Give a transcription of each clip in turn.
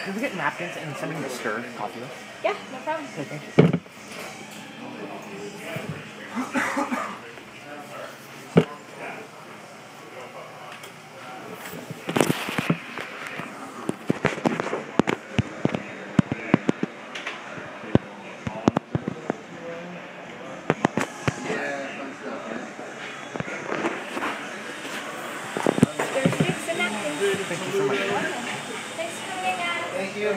Could we get napkins and something to stir coffee with? Yeah, no problem. Okay, thank you. Thank you so much. Thanks for coming out. Thank you.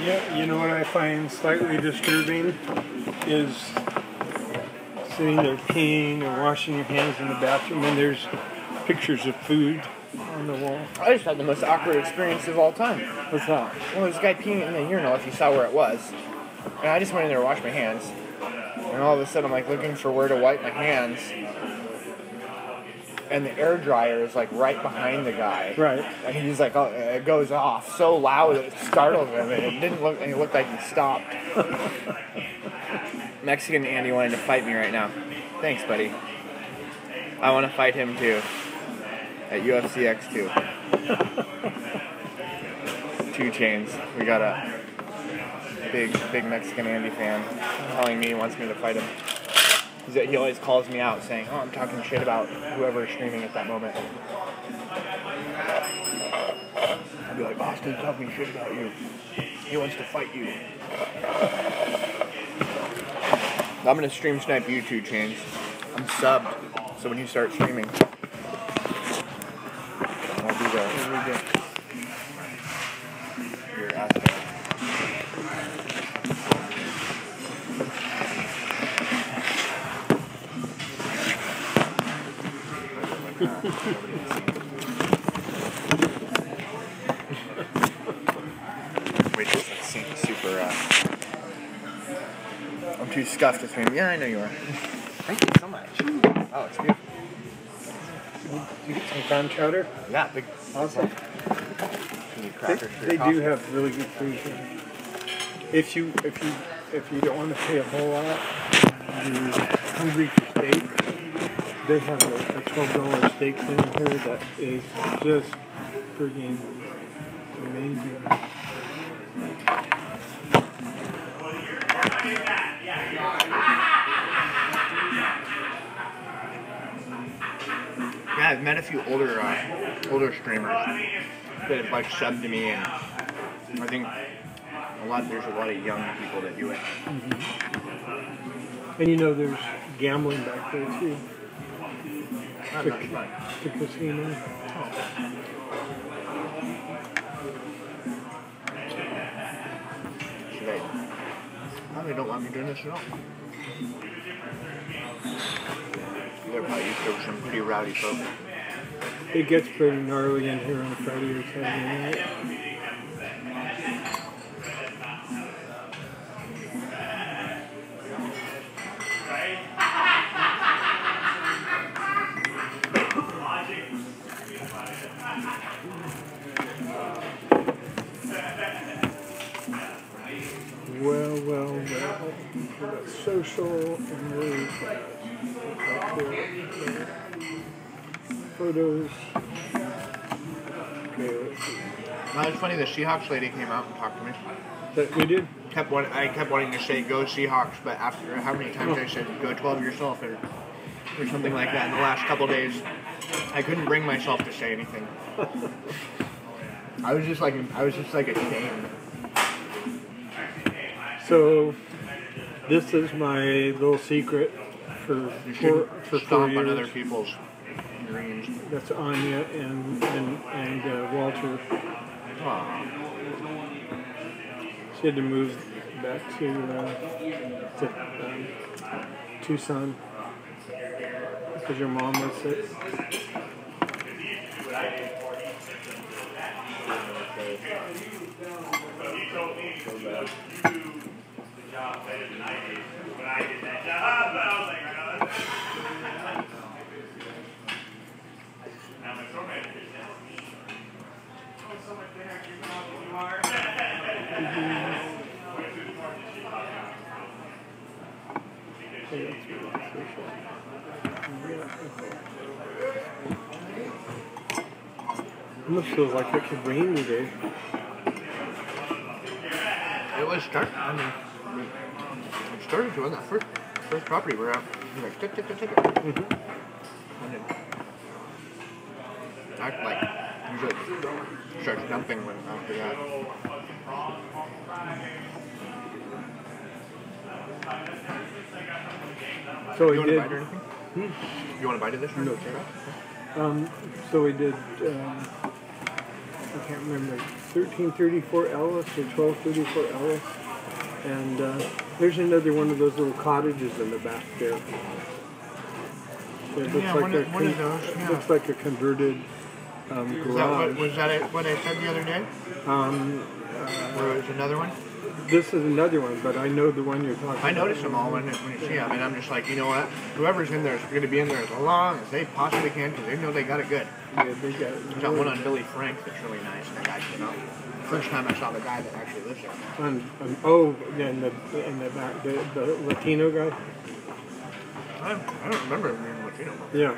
Yeah, you know what I find slightly disturbing is sitting there peeing or washing your hands in the bathroom and there's pictures of food on the wall. I just had the most awkward experience of all time. What's that? Well, there's a guy peeing in the urinal, if you saw where it was. And I just went in there to wash my hands. And all of a sudden, I'm like looking for where to wipe my hands. And the air dryer is like right behind the guy. Right. And he's like, oh, it goes off so loud that it startled him. And it didn't look, and it looked like he stopped. Mexican Andy wanted to fight me right now. Thanks, buddy. I want to fight him too. At UFC X2. 2 chains. We got a big Mexican Andy fan telling me he wants me to fight him. He always calls me out saying, oh, I'm talking shit about whoever is streaming at that moment. I'll be like, Auston's talking shit about you. He wants to fight you. I'm going to stream snipe you 2 chains. I'm subbed, so when you start streaming, I'll be there. You're asking. Wait, this is super, I'm too scuffed to stream. Yeah, I know you are. Thank you so much. Oh, it's beautiful. Did you get some clam chowder? Yeah, big. Awesome. They do have really good food here. If you don't want to pay a whole lot, you're hungry for steak, they have a $12 steak thing here that is just friggin' amazing. Yeah, I've met a few older streamers that have like subbed to me, and I think there's a lot of young people that do it. Mm-hmm. And you know, there's gambling back there too. The casino. They don't want me doing this at all. They're probably used to some pretty rowdy folk. It gets pretty gnarly in here on Friday or Saturday night. Well. Social and really photos. Okay, let's see. Well, it's funny, the Seahawks lady came out and talked to me. That we did? I kept wanting to say, go Seahawks, but after how many times I said, go 12 yourself, or something like that in the last couple days, I couldn't bring myself to say anything. I was just like ashamed. So, This is my little secret for You four, should for 4 stomp on years. other people's dreams. That's Anya and Walter. Aw. She had to move back to Tucson because your mom was sick. Almost feels like it could rain today. It was starting. I mean, it started to on that first property we're at. You're like, tick, tick, tick, tick. Mm-hmm. And it act like usually starts dumping when after that. So You we want to did. bite or anything? You want to bite of this? No. So we did. I can't remember. 1334 Ellis or 1234 Ellis, and there's another one of those little cottages in the back there. It looks Yeah, like one of those. Yeah. Looks like a converted garage. Was that what I said the other day? Or was another one? This is another one, but I know the one you're talking about. I notice them all when you see them, and I'm just like, you know what? Whoever's in there is going to be in there as long as they possibly can because they know they got it good. Yeah, they got it. There's that one on Billy Frank that's really nice. The guy came out. First time I saw the guy that actually lives there. Oh, yeah, in the back, the Latino guy. I don't remember him being Latino. Yeah.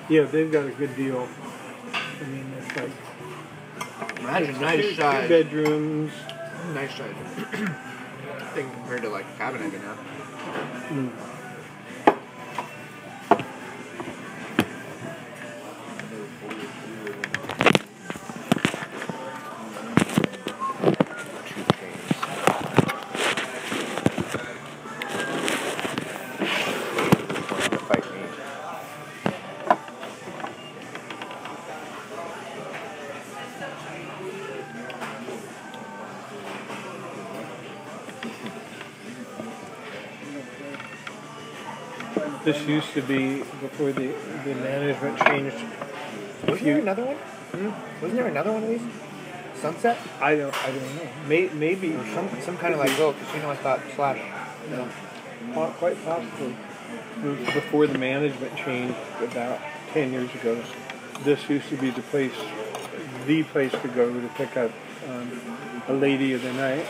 Yeah, they've got a good deal. I mean, it's like Imagine nice two size. bedrooms. Nice size thing compared to like a cabin I can have. Mm. This used to be before the management changed. Wasn't there another one? Wasn't there another one of these? Sunset? I don't know. Maybe Or some kind of like little casino I thought slash. no, quite possibly. Before the management changed about 10 years ago, this used to be the place to go to pick up a lady of the night.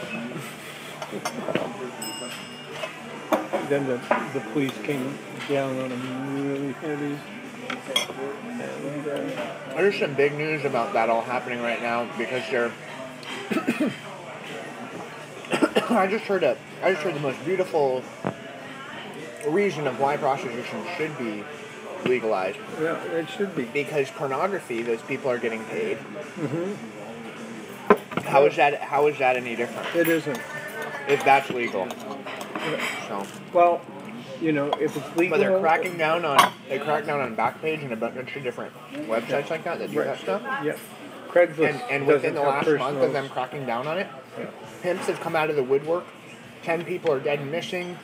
Then the police came down on them really heavy. And, There's some big news about that all happening right now because they're. I just heard the most beautiful reason of why prostitution should be legalized. yeah, it should be. Because pornography, those people are getting paid. Mm-hmm. How is that any different? It isn't. If that's legal. So. Well, you know, if it's legal. But they're cracking down on Backpage and a bunch of different websites like that do that stuff. Yep. Craigslist And within the doesn't have last month of them personals. cracking down on it, Yeah. pimps have come out of the woodwork. 10 people are dead and missing.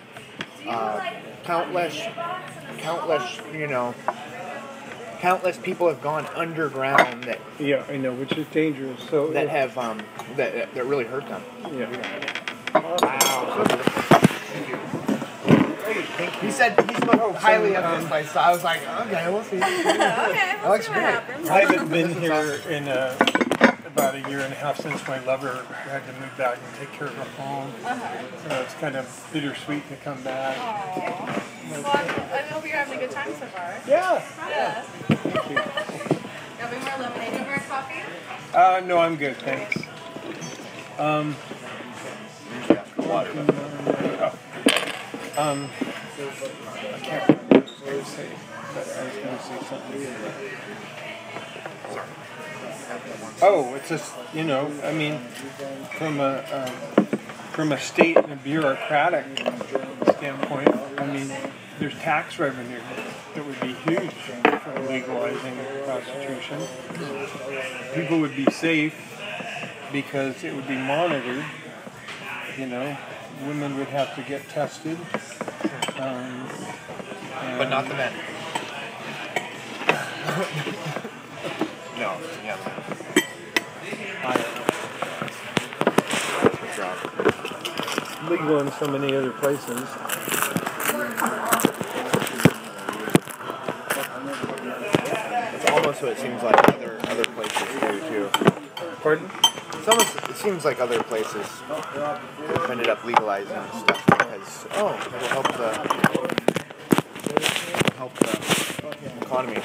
Countless people have gone underground that Yeah, I know, which is dangerous. So that have that really hurt them. yeah. Wow. He said he spoke highly of this place, so I was like, okay, we'll see. Okay, That we'll looks see what great. happens. I haven't been here in about a year and a half since my lover had to move back and take care of her home. So it's kind of bittersweet to come back. Aw. Well, I hope you're having a good time so far. Yeah. Yeah. Thank you. Got me more lemonade over a coffee? No, I'm good, thanks. Water. I can't remember what I was going to say, but I was going to say something. Sorry. Oh, it's just, you know, I mean, from a state and a bureaucratic standpoint, I mean, there's tax revenue that would be huge from legalizing prostitution. People would be safe because it would be monitored. You know, women would have to get tested. But not the men. No, yeah, the men. Good job. Legal in so many other places. It's almost what it seems like other places do too. Pardon? It seems like other places have ended up legalizing stuff because it'll help the economy.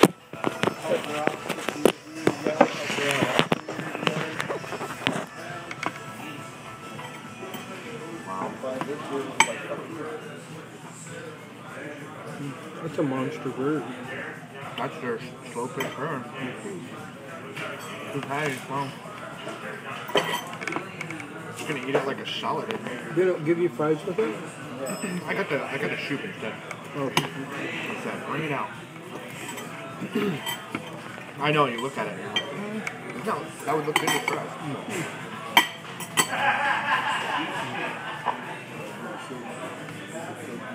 Wow. That's a monster bird. That's their slow pitch turn. Two patties, wow. Just gonna eat it like a salad. They don't give you fries with it? I got the soup instead. Oh. What's that? Bring it out. I know, you look at it and you're like, no, that would look good with fries.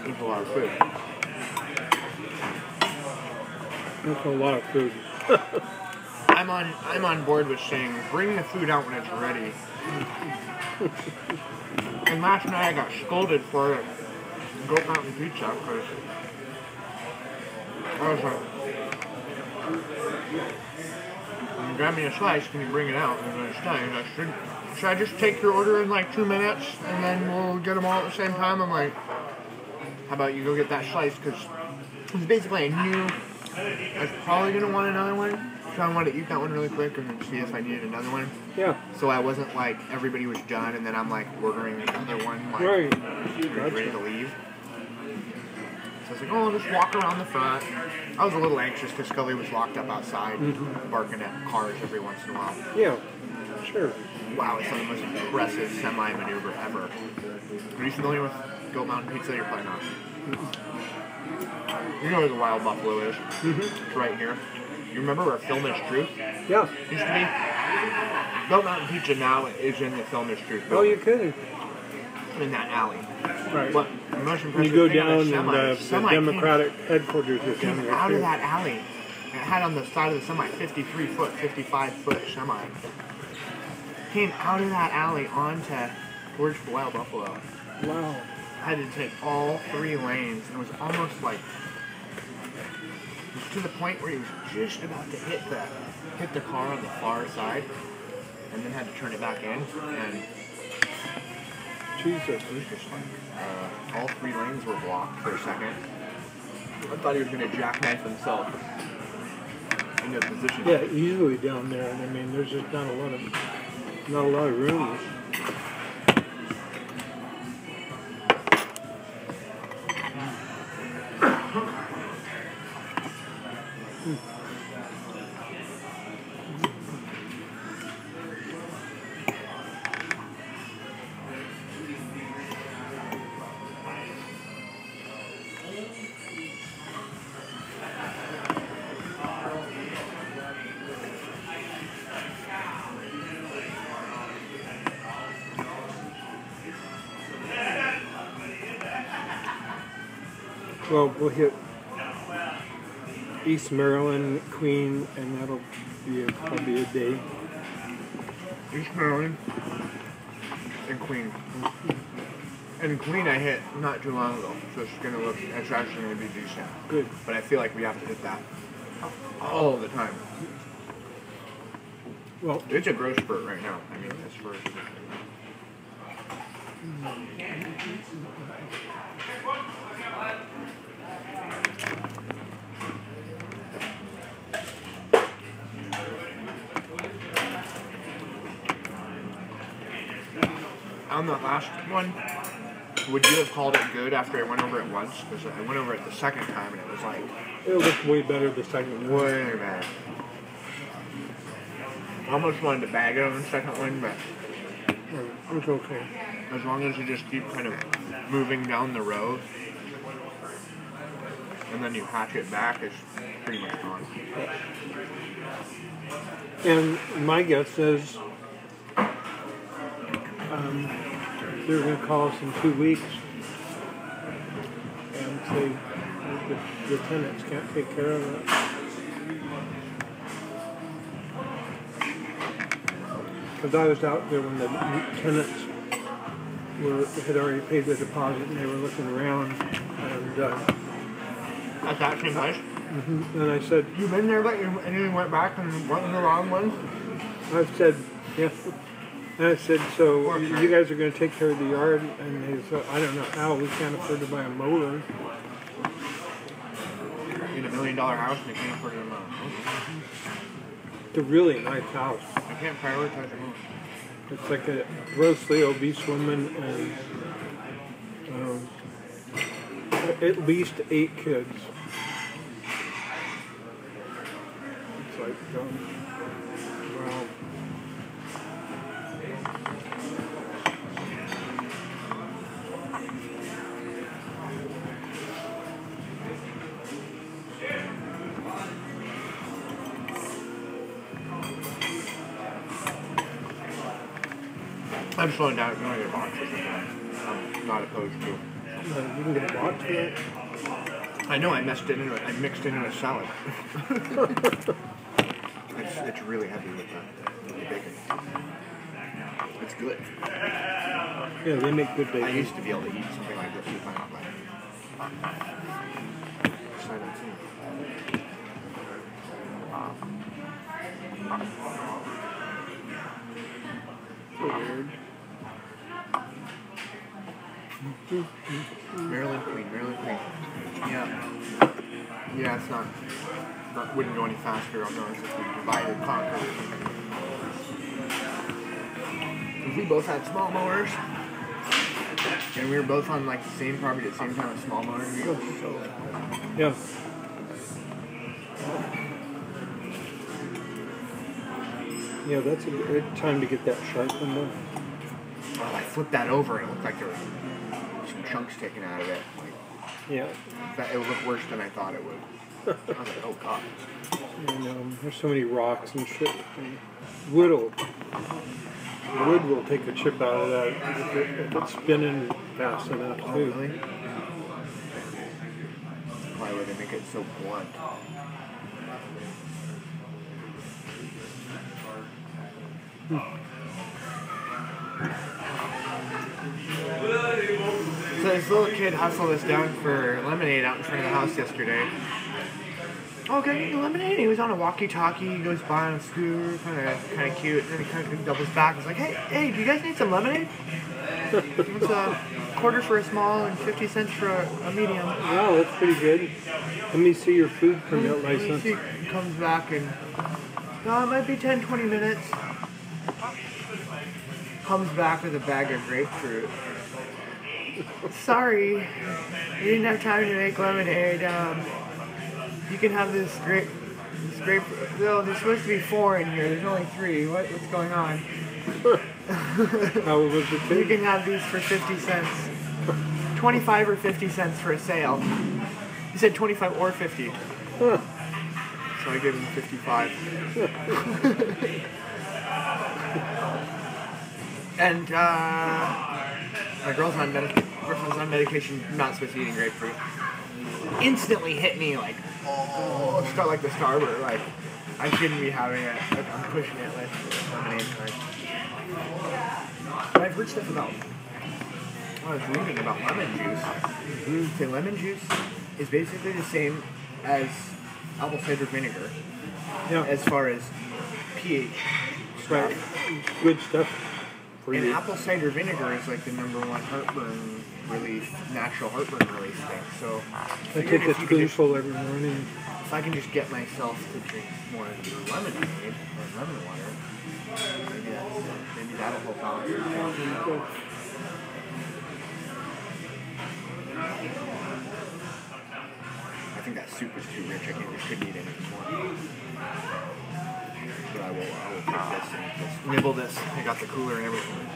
It's a lot of food. That's a lot of food. I'm on board with saying bring the food out when it's ready. And last night I got scolded for it. Goat Mountain Pizza because I was like, "You grab me a slice, can you bring it out?" And I said, should I just take your order in like 2 minutes and then we'll get them all at the same time? I'm like, how about you go get that slice? Because basically I knew I was probably going to want another one. So I wanted to eat that one really quick and then see if I needed another one. Yeah. So I wasn't like everybody was done and then I'm like ordering another one like Right. ready to leave. So I was like, oh, I'll just walk around the front. I was a little anxious because Skully was locked up outside barking at cars every once in a while. Yeah, sure. Wow, it's the most impressive semi-maneuver ever. Are you familiar with Goat Mountain Pizza? You're probably not. You know where the Wild Buffalo is? It's right here. You remember where Film is Truth Yeah. used to be? Goat Mountain Pizza now is in the Film is Truth. Oh, you could. In that alley. Right. But the most impressive You go thing down the and the Democratic headquarters is down came there out too. of that alley. It had on the side of the semi 53-foot, 55-foot semi. Came out of that alley onto towards the Wild Buffalo. Wow. I had to take all 3 lanes, and it was almost like it was to the point where he was just about to hit the car on the far side, and then had to turn it back in, and Jesus. it was just like all 3 lanes were blocked for a second. I thought he was going to jackknife himself into a position. Yeah, easily down there. I mean, there's just not a lot of room. Well, we'll hit East Maryland, Queen, and that'll be probably a day. East Maryland and Queen. And Queen I hit not too long ago, so it's actually going to be decent. Good. But I feel like we have to hit that all the time. Well, It's a growth spurt right now. I mean, as far as... On that last one, would you have called it good after I went over it once? Because I went over it the second time and it was like... it looked way better the second one. way better. I almost wanted to bag it on the second one, but It's okay. as long as you just keep kind of moving down the road, and then you hatch it back, it's pretty much gone. And my guess is they're going to call us in 2 weeks and say the tenants can't take care of it. Because I was out there when the tenants had already paid the deposit and they were looking around, and At that same place? and I said, You been there, but and you went back and went in the wrong one? I said, yeah. And I said, so you guys are going to take care of the yard? And they said, I don't know how. We can't afford to buy a mower. In $1 million house and they can't afford it. It's a really nice house. I can't prioritize it. It's like a grossly obese woman and at least 8 kids. It's like, wow. I'm slowing down. I'm going to get a box or something. I'm not opposed to. You can get a box for that. I know I mixed it into a salad. it's really heavy with the bacon. It's good. Yeah, they make good bacon. I used to be able to eat something like this with my own life. Weird. Maryland Queen. Yeah, it's not wouldn't go any faster on those if we divided conquer. If we both had small mowers, and we were both on like the same property at the same time with small mowers, we'd go so fast. Yeah. Yeah, that's a good time to get that sharpened though. Oh, I flipped that over and it looked like there were some chunks taken out of it. Like, Yeah. it would look worse than I thought it would. I was like, oh god. And there's so many rocks and shit. And wood will take a chip out of that if it's spinning fast enough too. Oh, really? Why would they make it so blunt? So this little kid hustled us down for lemonade out in front of the house yesterday. Oh, getting lemonade. He was on a walkie-talkie. He goes by on a scooter, kind of cute. And then he kind of doubles back. He's like, hey, do you guys need some lemonade? It's a quarter for a small and 50 cents for a medium. Wow, that's pretty good. Let me see your food permit license. He comes back and, no, it might be 10, 20 minutes. Comes back with a bag of grapefruit. Sorry, we didn't have time to make lemonade. You can have this grape. No, there's supposed to be 4 in here. There's only 3. What's going on? How was it? You can have these for 50 cents. 25 or 50 cents for a sale. He said 25 or 50. So I gave him 55. And my girlfriend's on medication, not supposed to be eating grapefruit. Instantly hit me like, oh, start like the starboard. Like, I shouldn't be having it. Like, I'm pushing it like lemonade card. But I've heard stuff about. I was reading about lemon juice. So lemon juice is basically the same as apple cider vinegar. Yeah. As far as pH. Right. Good stuff for And you. apple cider vinegar is like the #1 heartburn relief, natural heartburn relief thing. So I take a spoonful every morning. if I can just get myself to drink more lemonade or lemon water, maybe that'll help out. I think that soup is too rich. I couldn't eat it anymore. But I will take this and just nibble this. I got the cooler and everything.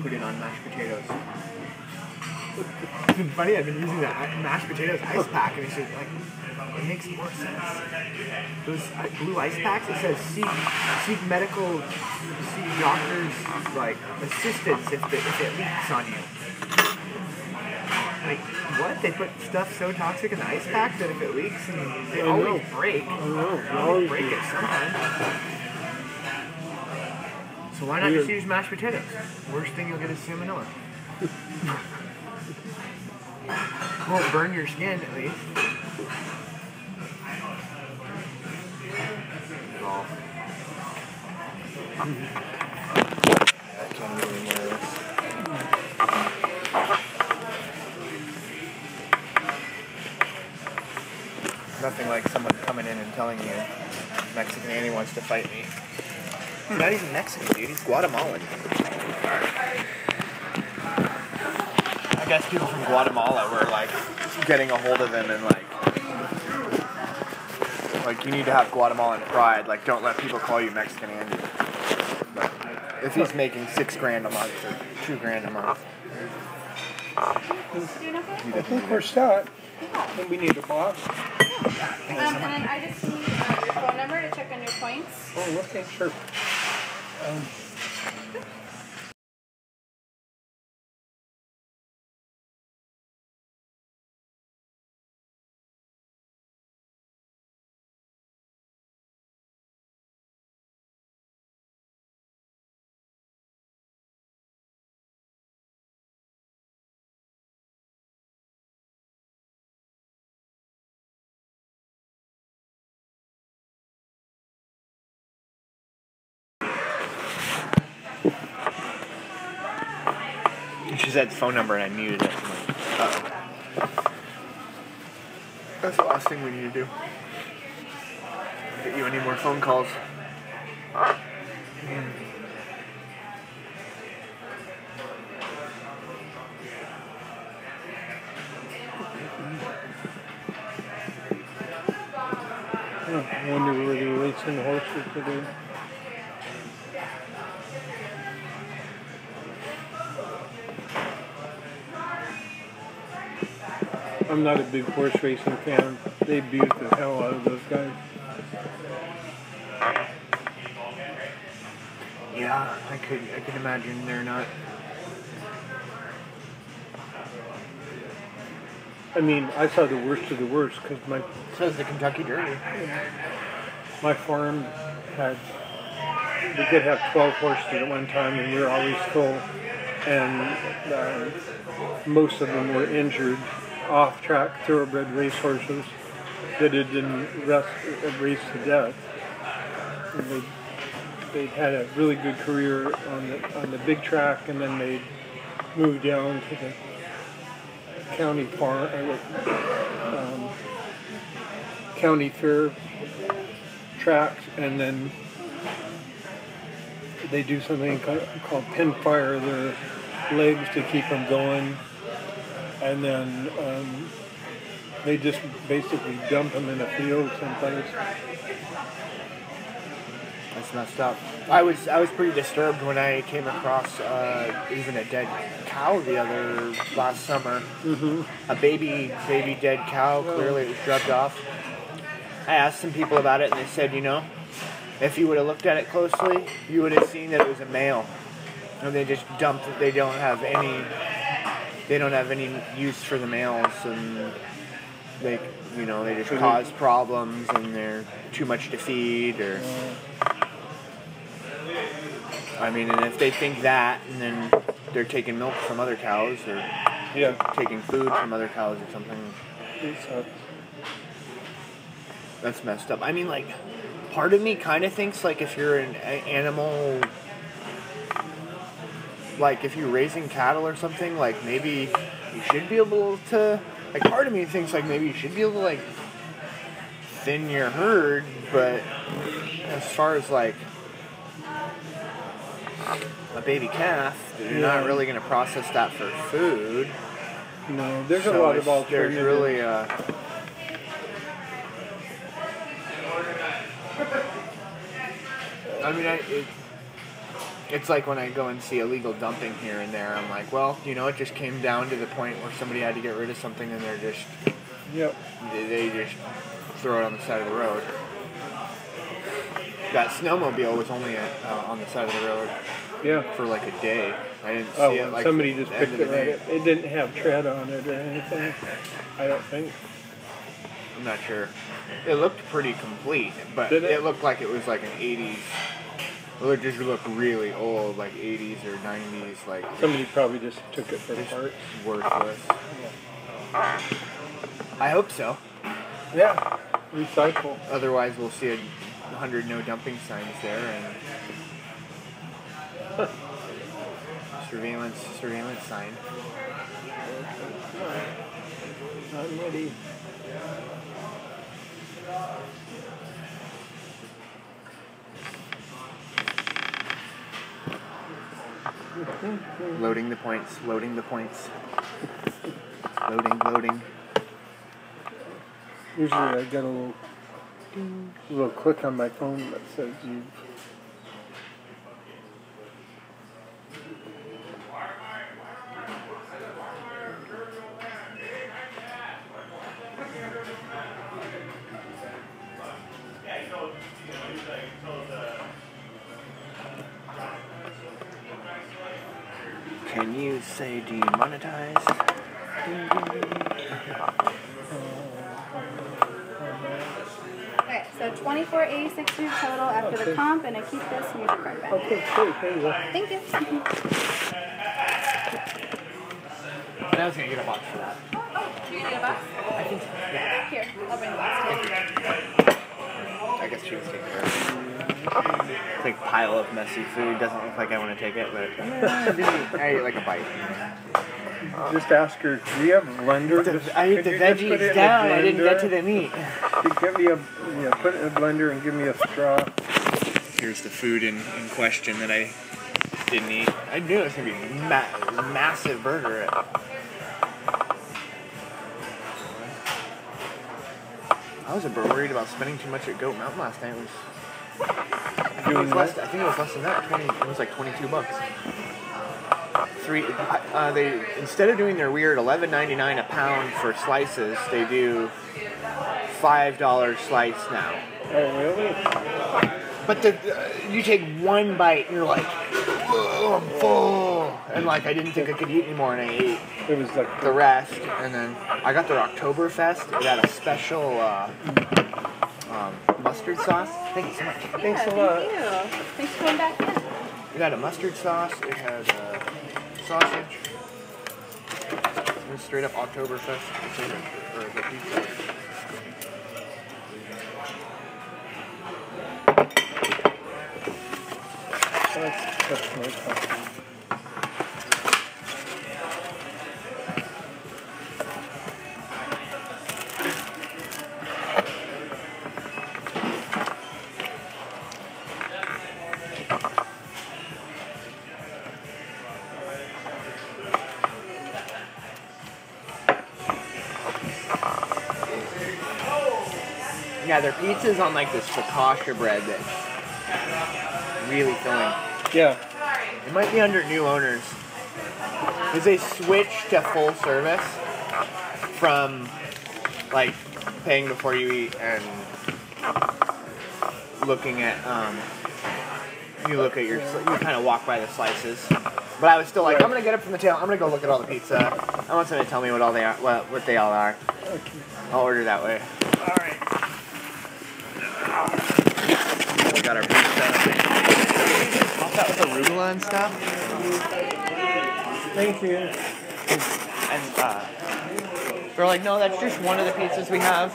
Put it on mashed potatoes. It's been funny, I've been using that mashed potatoes ice pack, and it's just like, it makes more sense. Those blue ice packs, it says seek medical, seek doctors, like, assistance if it leaks on you. Like, what? They put stuff so toxic in the ice pack that if it leaks, and they always break. I know. They always break it sometimes. So why not just use mashed potatoes? Worst thing you'll get is salmonella. Won't burn your skin at least. Golf. I can't really more of this. Nothing like someone coming in and telling you Mexican Andy wants to fight me. He's not even Mexican, dude. He's Guatemalan. I guess people from Guatemala were like getting a hold of him and like you need to have Guatemalan pride. Like, don't let people call you Mexican Andy. But if he's making $6,000 a month or $2,000 a month, I think we're set. And we need a box. And then I just need your phone number to check on your points. Oh, okay, sure. she said phone number and I muted it. I'm like, uh-oh. That's the last thing we need to do. Get you any more phone calls. I wonder where they're racing the horses today. I'm not a big horse racing fan. They abuse the hell out of those guys. Yeah, I could imagine they're not. I mean, I saw the worst of the worst because So is the Kentucky Derby. my farm we could have 12 horses at one time, and we were always full. And most of them were injured, off-track thoroughbred racehorses that had been raced to death. And they'd had a really good career on the big track, and then they'd moved down to the county farm, county fair tracks, and then they do something called pin fire their legs to keep them going, and then they just basically dump them in a field someplace. That's messed up. I was pretty disturbed when I came across even a dead cow last summer. Mm-hmm. A baby dead cow. Clearly it was drugged off. I asked some people about it, and they said, if you would have looked at it closely, you would have seen that it was a male. And they just dumped it. They don't have any use for the males, and they just cause problems, and they're too much to feed, or and if they think that, and then they're taking milk from other cows, or taking food from other cows or something. That's messed up. Part of me kind of thinks, if you're an animal, if you're raising cattle or something, maybe you should be able to, part of me thinks, maybe you should be able to, thin your herd, but as far as, a baby calf, you're not really going to process that for food. No, there's a lot of alternatives. There's really I mean, it's like when I go and see illegal dumping here and there, I'm like, well, you know, it just came down to the point where somebody had to get rid of something and they're just, Yep. they just throw it on the side of the road. That snowmobile was only on the side of the road for like a day. I didn't see it like somebody just picked it right day. up. It didn't have tread on it or anything, I don't think. I'm not sure. It looked pretty complete, but it looked like it was like an 80s. It just looked really old, like 80s or 90s. Like somebody probably just took it for parts. Worthless. I hope so. Yeah, recycle. Otherwise, we'll see 100 no dumping signs there and surveillance sign. I'm ready. Loading the points. Loading. Usually I get a little click on my phone that says you. Can you say demonetized? Okay, so $24.86 for your total after the comp, and I keep this and use your card back. Okay, great. There you go. Thank you. I was gonna get a box for that. Oh, you gonna get a box? I think so. Yeah. Here, I'll bring the box to you. I guess she was taking care of it. Big pile of messy food. Doesn't look like I want to take it, but I ate like a bite. Just ask her, do you have a blender? I ate the veggies down. I didn't get to the meat. Give me put it in a blender and give me a straw. Here's the food in question that I didn't eat. I knew it was going to be a massive burger. I was a bit worried about spending too much at Goat Mountain last night. I think it was less than that. It was like $22. They instead of doing their weird $11.99 a pound for slices, they do $5 slice now. Oh, really? But you take one bite and you're like, oh, I'm full. And like, I didn't think I could eat anymore, and I ate It was like the rest. And then I got their Oktoberfest. It had a special mustard sauce. Thank you so much. Thanks a lot. Thank you. Thanks for coming back in. It had a mustard sauce. It had sausage. It was straight up Oktoberfest potato, or the pizza. That's my coffee. Yeah, their pizza's on like this focaccia bread that's really filling. Yeah. It might be under new owners. Because they switched to full service from like paying before you eat and looking at you kind of walk by the slices. But I was still like, I'm gonna get up from the tail. I'm gonna go look at all the pizza. I want someone to tell me what all they are, what they all are. Okay. I'll order that way. All right. We got our pizza. Pop that with arugula and stuff. Thank you. And they're like, no, that's just one of the pizzas we have.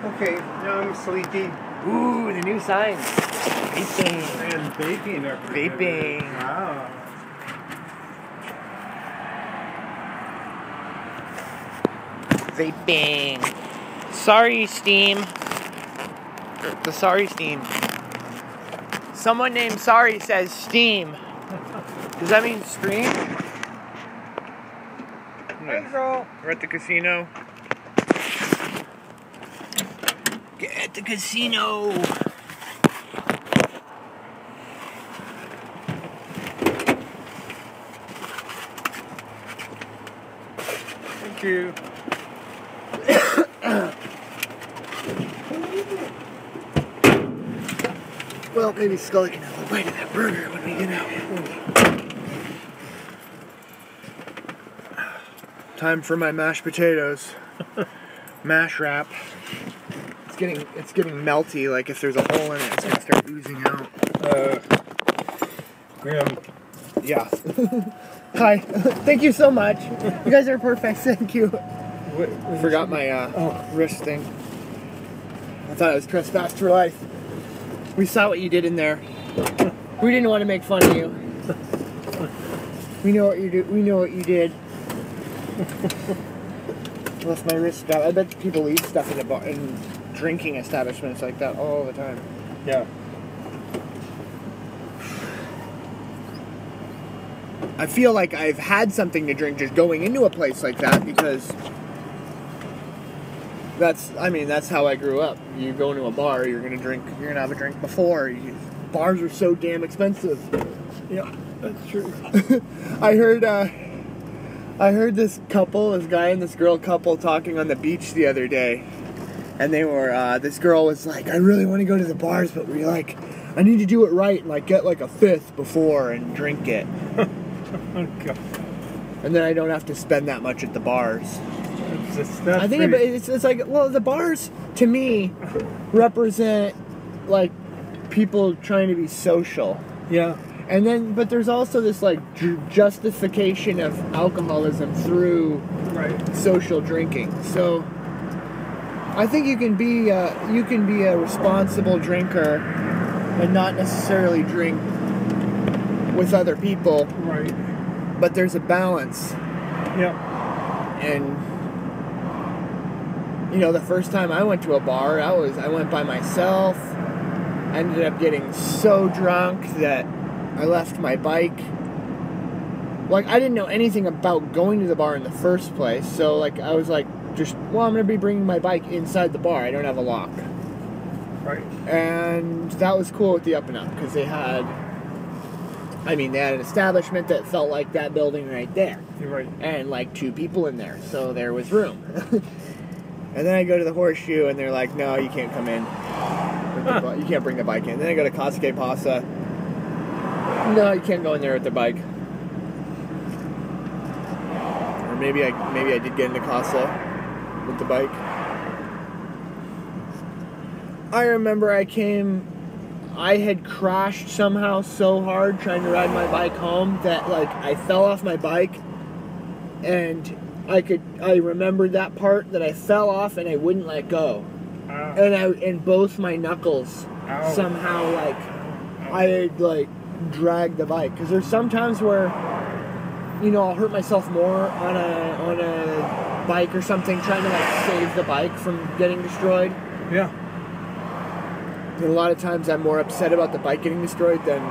Okay, now I'm sleepy. Ooh, the new sign. Vaping. And vaping are Vaping. Wow. Vaping. Sorry, Steam. The Sorry Steam. Someone named Sorry says Steam. Does that mean stream? Hey, girl. We're at the casino. at the casino. Thank you. Well, maybe Skully can have a bite of that burger when we get out. Time for my mashed potatoes. Mash wrap. It's getting melty. Like if there's a hole in it, it's gonna start oozing out. Graham. Yeah. Hi. Thank you so much. You guys are perfect. Thank you. Forgot my wrist thing. I thought it was trespass for life. We saw what you did in there. We didn't want to make fun of you. We know what you do. We know what you did. Left my wrist out. I bet people leave stuff in the bar in drinking establishments like that all the time. Yeah. I feel like I've had something to drink just going into a place like that because that's how I grew up. You go into a bar, you're gonna have a drink before. Bars are so damn expensive. Yeah, that's true. I heard this guy and this girl couple talking on the beach the other day, and they were this girl was like, I really want to go to the bars, but we're like, I need to do it right and like get like a fifth before and drink it. Okay. And then I don't have to spend that much at the bars. I think it's like, well, the bars to me represent like people trying to be social. Yeah. And then, but there's also this like justification of alcoholism through social drinking. So I think you can be a responsible drinker and not necessarily drink with other people. Right. But there's a balance. Yeah. And you know, the first time I went to a bar, I went by myself. I ended up getting so drunk that I left my bike. Like, I didn't know anything about going to the bar in the first place, so like I was like, I'm gonna be bringing my bike inside the bar. I don't have a lock. Right. And that was cool with the Up and Up because they had an establishment that felt like that building right there. You're right. And like 2 people in there, so there was room. And then I go to the Horseshoe, and they're like, no, you can't come in. You can't bring the bike in. Then I go to Casa que Pasa. No, you can't go in there with the bike. Or maybe I did get into Casa with the bike. I remember I had crashed somehow so hard trying to ride my bike home that like I fell off my bike, and I remembered that part that I fell off and I wouldn't let go. Ow. And both my knuckles somehow like I had like dragged the bike, because there's sometimes where I'll hurt myself more on a bike or something trying to like save the bike from getting destroyed. Yeah. And a lot of times I'm more upset about the bike getting destroyed than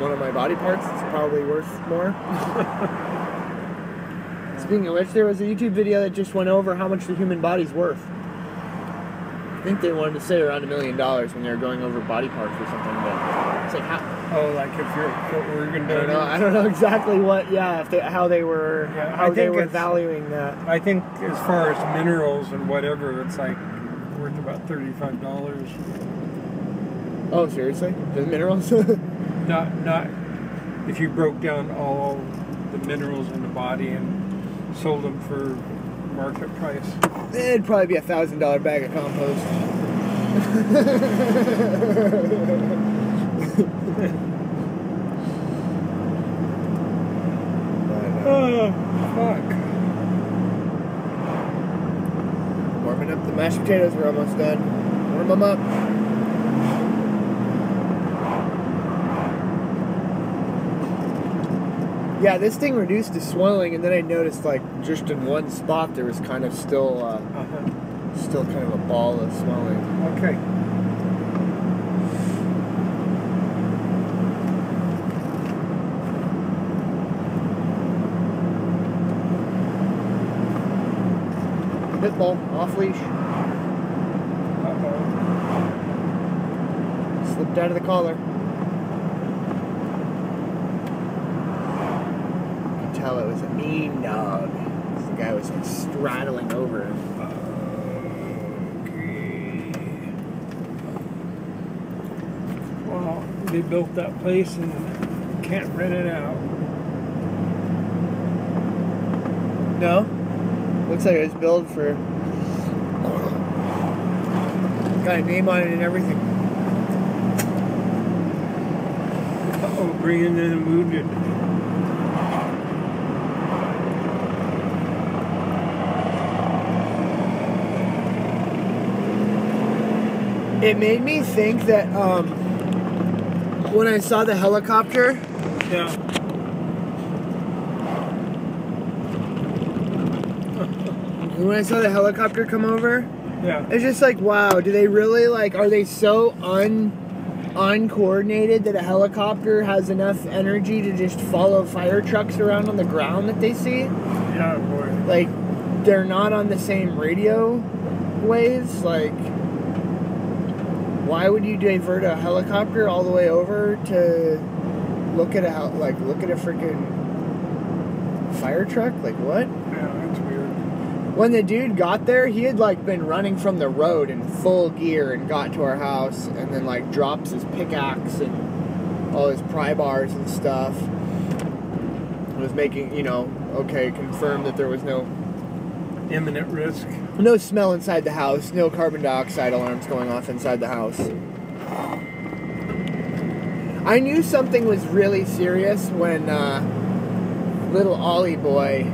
one of my body parts. It's probably worth more. Speaking of which, there was a YouTube video that just went over how much the human body's worth. I think they wanted to say around $1 million when they were going over body parts or something, but it's like how... Oh, like if you're a foot organ donor? I don't know exactly how they were valuing that. I think as far as minerals and whatever, it's like worth about $35. Oh, seriously? The minerals? Not if you broke down all the minerals in the body and sold them for market price. It'd probably be $1,000 bag of compost. Oh, fuck. Warming up the mashed potatoes. We're almost done. Warm them up. Yeah, this thing reduced the swelling, and then I noticed, like, just in one spot there was kind of still kind of a ball of swelling. Okay. Pitbull, off leash. Uh-oh. Slipped out of the collar. You could tell it was a mean dog. The guy was like straddling over him. Okay. Well, they built that place and can't rent it out. No? Looks like it was billed for... Got a name on it and everything. Uh-oh, bringing in the wounded. It made me think that when I saw the helicopter... Yeah. When I saw the helicopter come over... Yeah. It's just like, wow, do they really, like, are they so uncoordinated that a helicopter has enough energy to just follow fire trucks around on the ground that they see? Yeah, boy. Like, they're not on the same radio waves? Like, why would you divert a helicopter all the way over to look at a freaking fire truck? Like, what? Yeah, that's weird. When the dude got there, he had like been running from the road in full gear and got to our house and then like drops his pickaxe and all his pry bars and stuff. Was making, confirmed that there was no Imminent risk. No smell inside the house, no carbon dioxide alarms going off inside the house. I knew something was really serious when little Ollie boy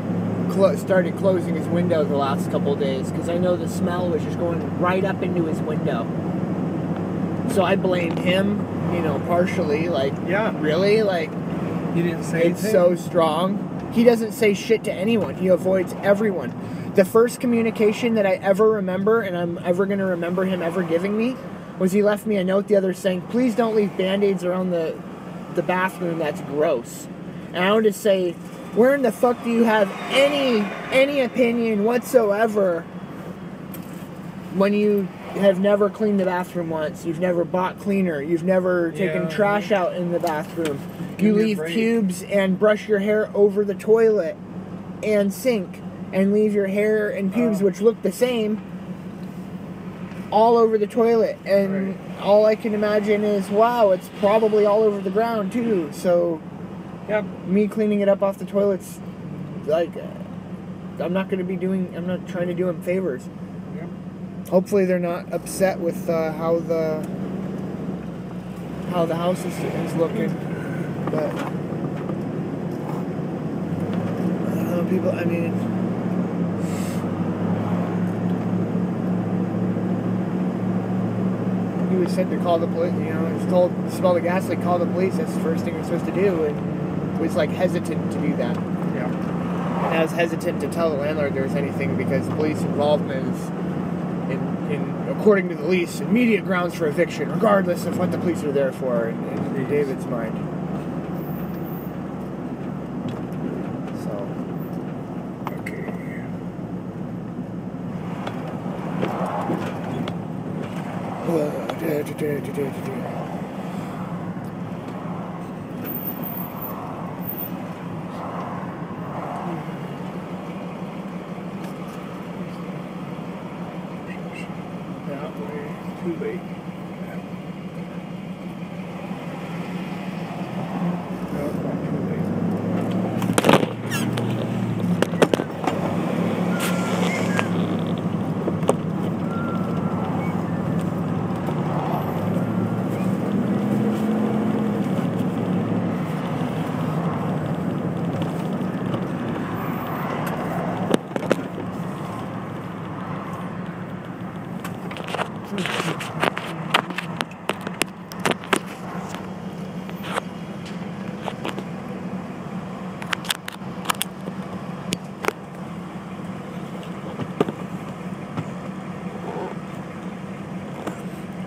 started closing his window the last couple of days, because I know the smell was just going right up into his window. So I blamed him, partially. Like, Yeah. really? Like, You didn't say it's anything? so strong. He doesn't say shit to anyone. He avoids everyone. The first communication that I ever remember, and I'm ever going to remember him ever giving me, was he left me a note the other saying, please don't leave Band-Aids around the bathroom, that's gross. And I wanted to say, where in the fuck do you have any opinion whatsoever when you have never cleaned the bathroom once, you've never bought cleaner, you've never taken trash out in the bathroom, you leave pubes and brush your hair over the toilet and sink, and leave your hair and pubes, which look the same, all over the toilet, and all I can imagine is, wow, it's probably all over the ground too, so me cleaning it up off the toilets, like, I'm not trying to do them favors. Hopefully they're not upset with how the house is looking, but I don't know, people, I mean, he was sent to call the police, he was told to smell the gas leak, call the police, that's the first thing you're supposed to do, and was like hesitant to do that. Yeah. And I was hesitant to tell the landlord there was anything because police involvement is, according to the lease, immediate grounds for eviction, regardless of what the police are there for, in David's mind. So. Okay. Too late. No, not too late.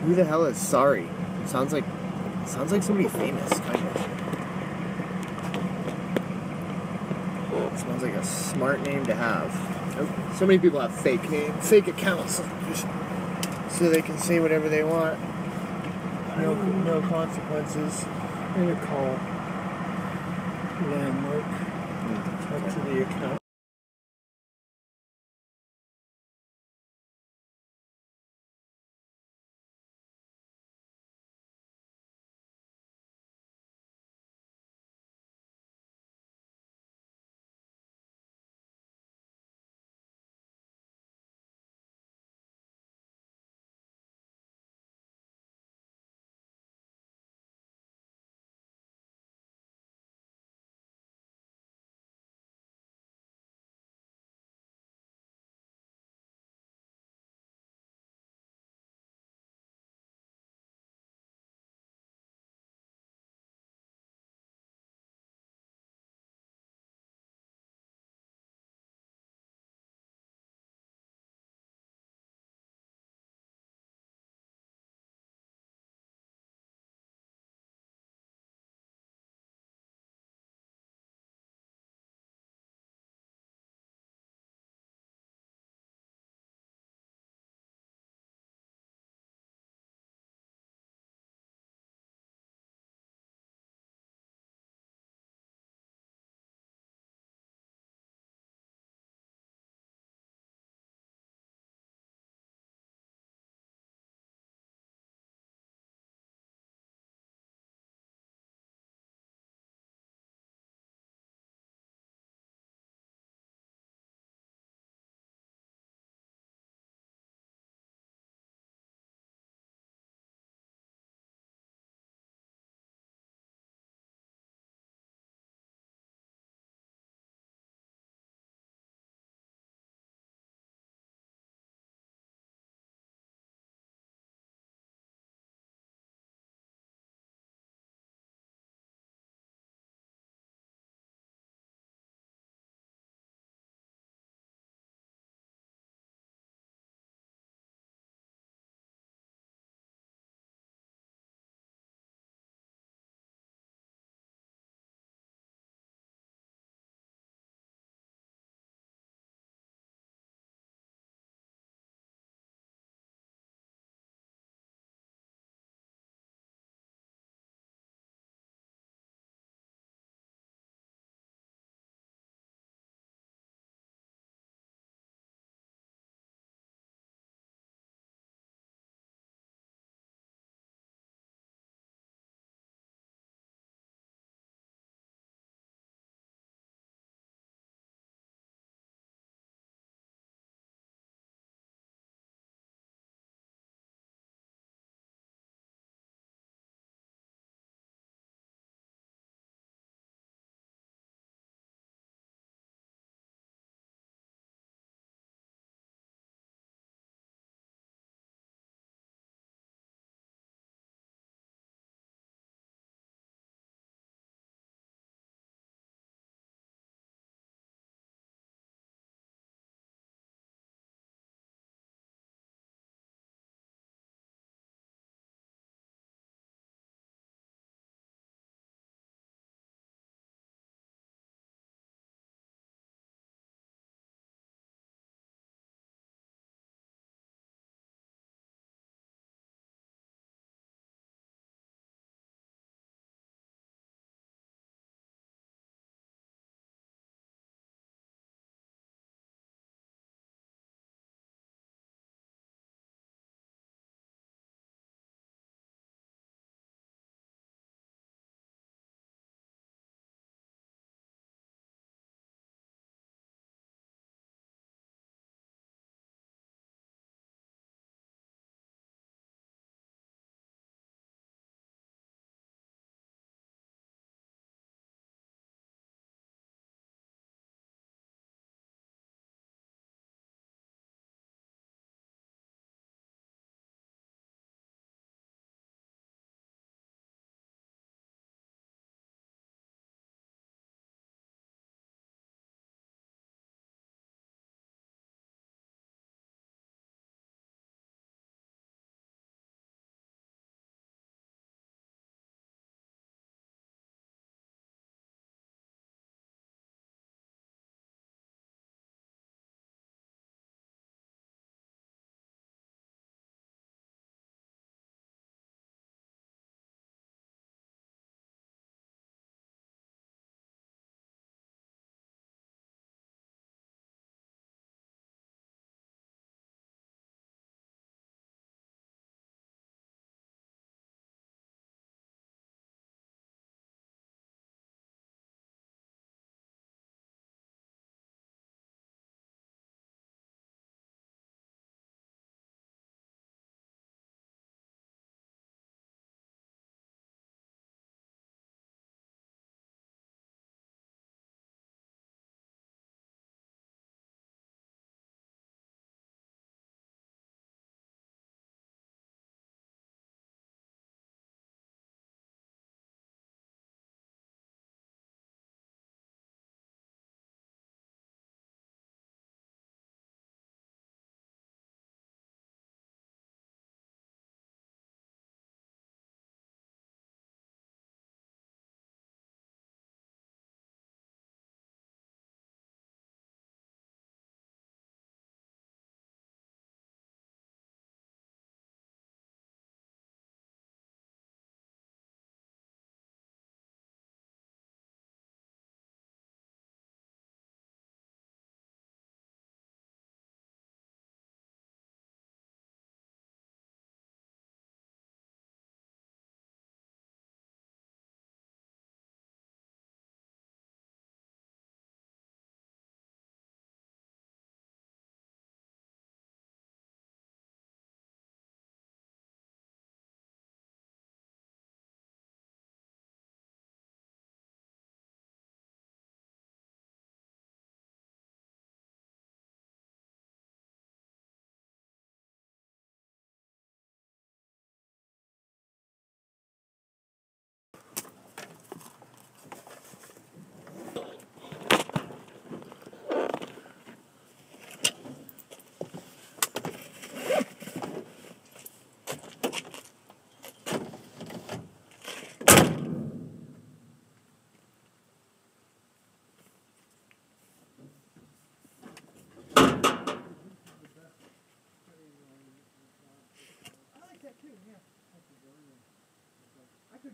Who the hell is sorry? Sounds like somebody famous, kind of. Sounds like a smart name to have. So many people have fake accounts, just so they can say whatever they want. No consequences. And a call landmark up to the account.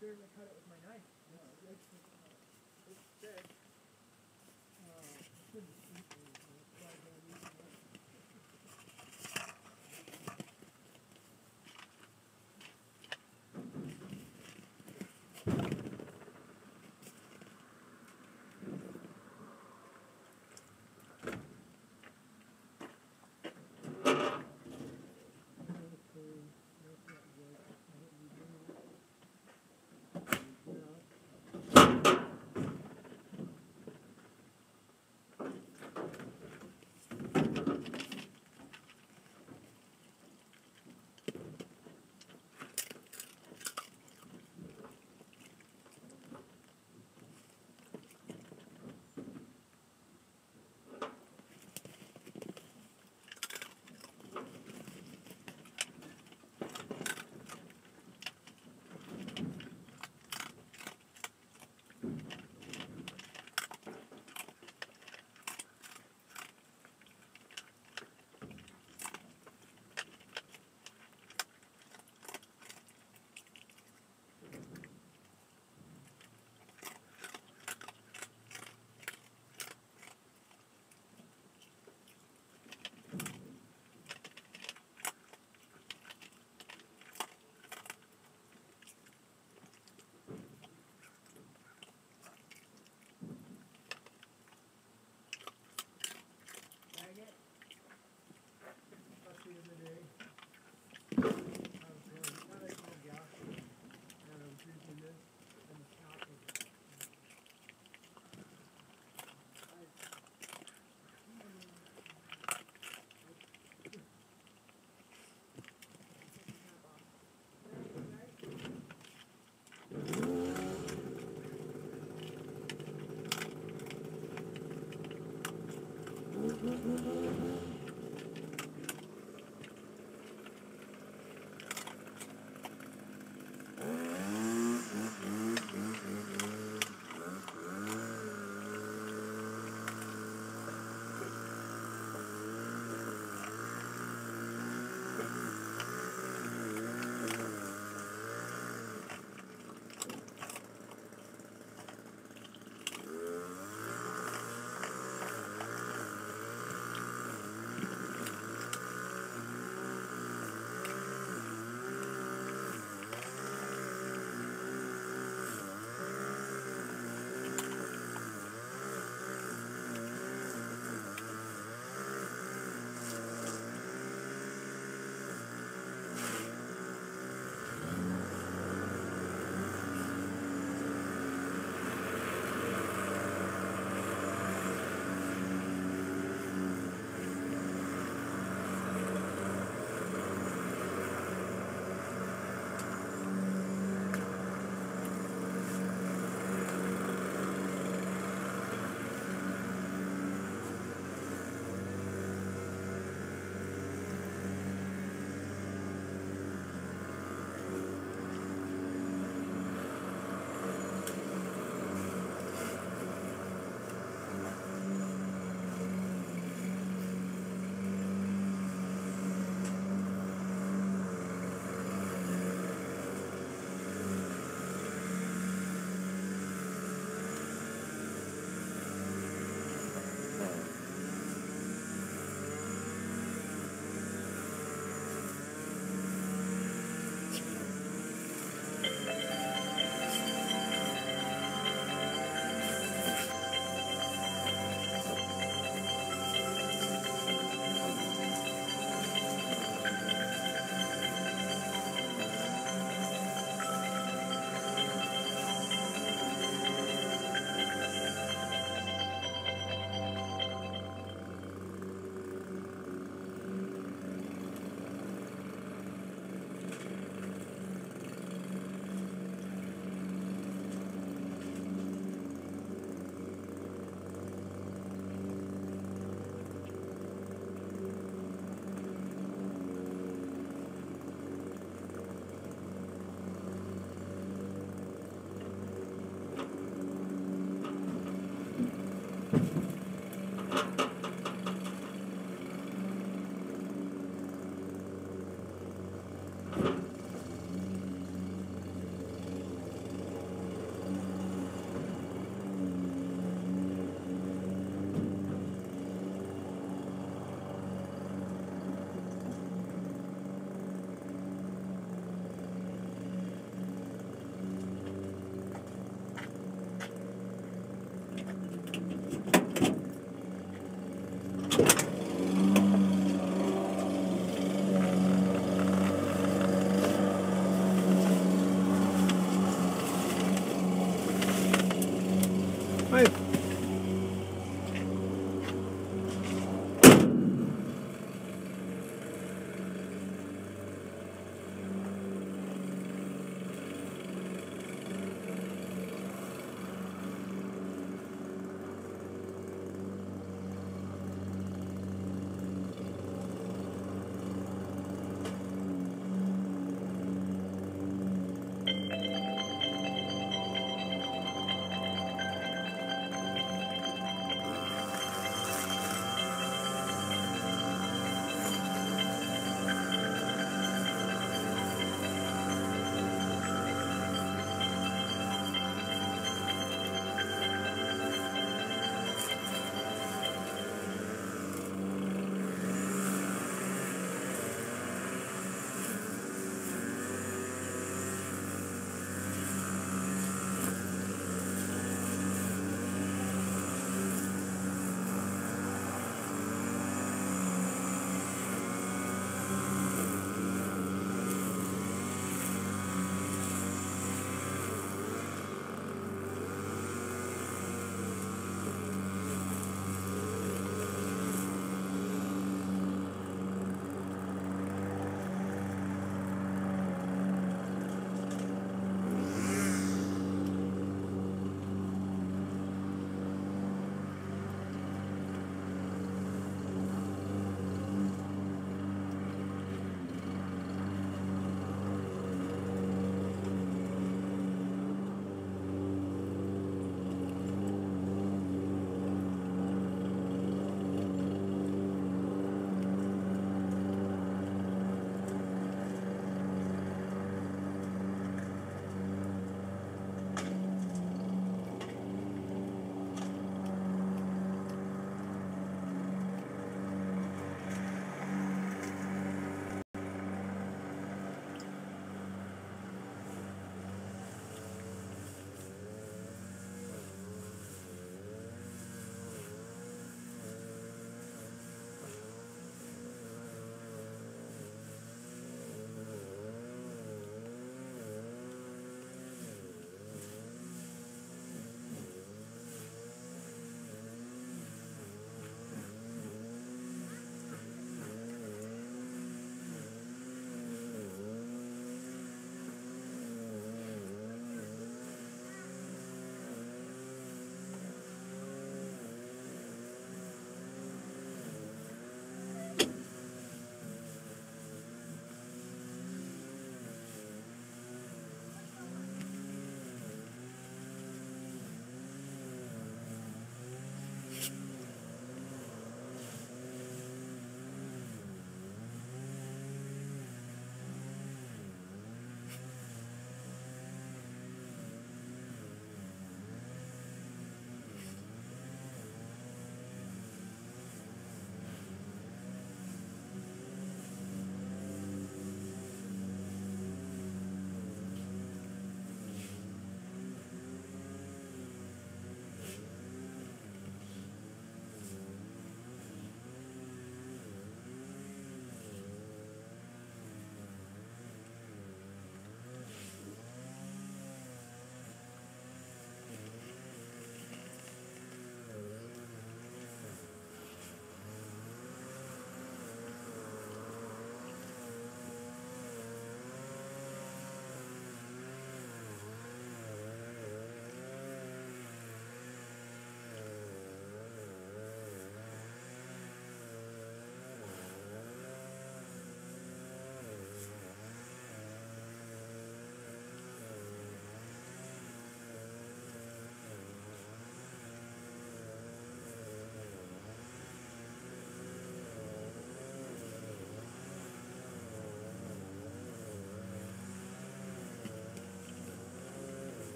barely cut it with my knife. It's thick.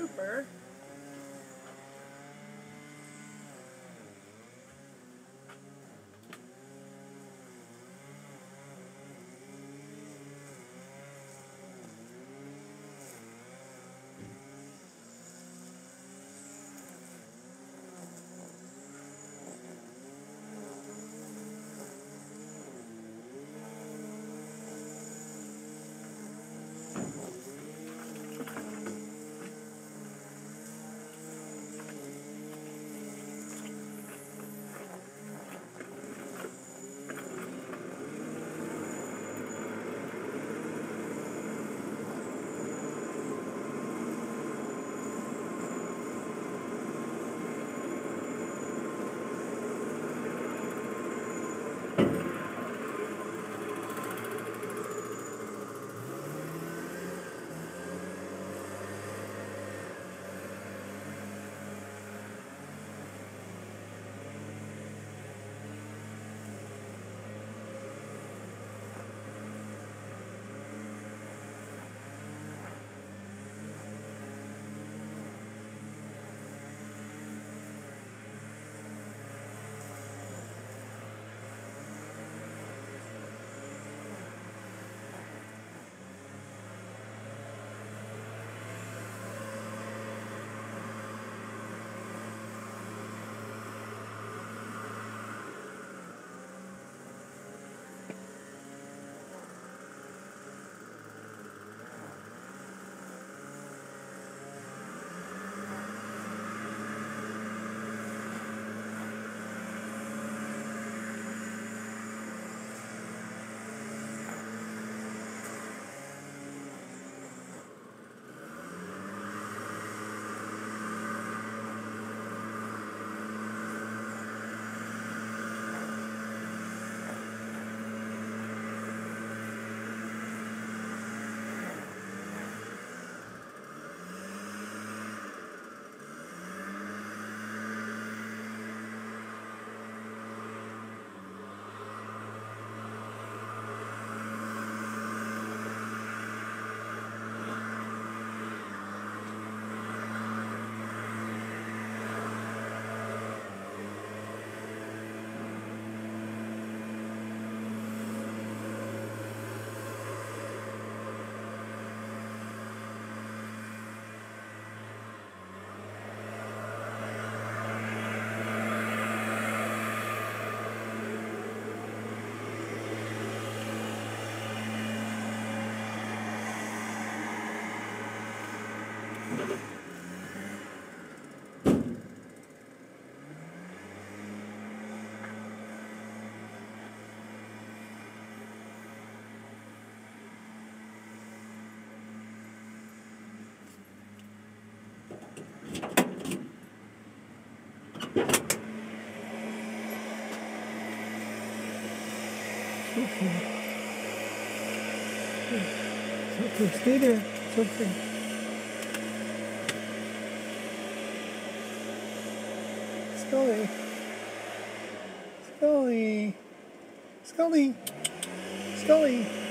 Trooper. Okay, stay there. It's okay. Skully. Skully. Skully. Skully.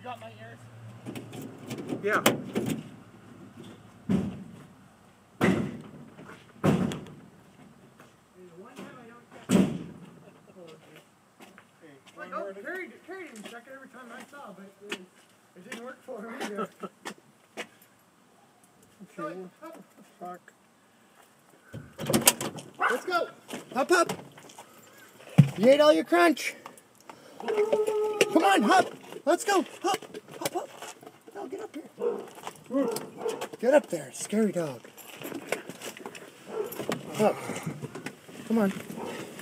You got my ears? Yeah. Like, oh, Perry didn't check it every time I saw, but it didn't work for him either. Okay, fuck. Let's go! Hop, hop! You ate all your crunch! Come on, hop! Let's go! Hop! Hop, hop! No, get up here. Get up there, scary dog. Up. Come on.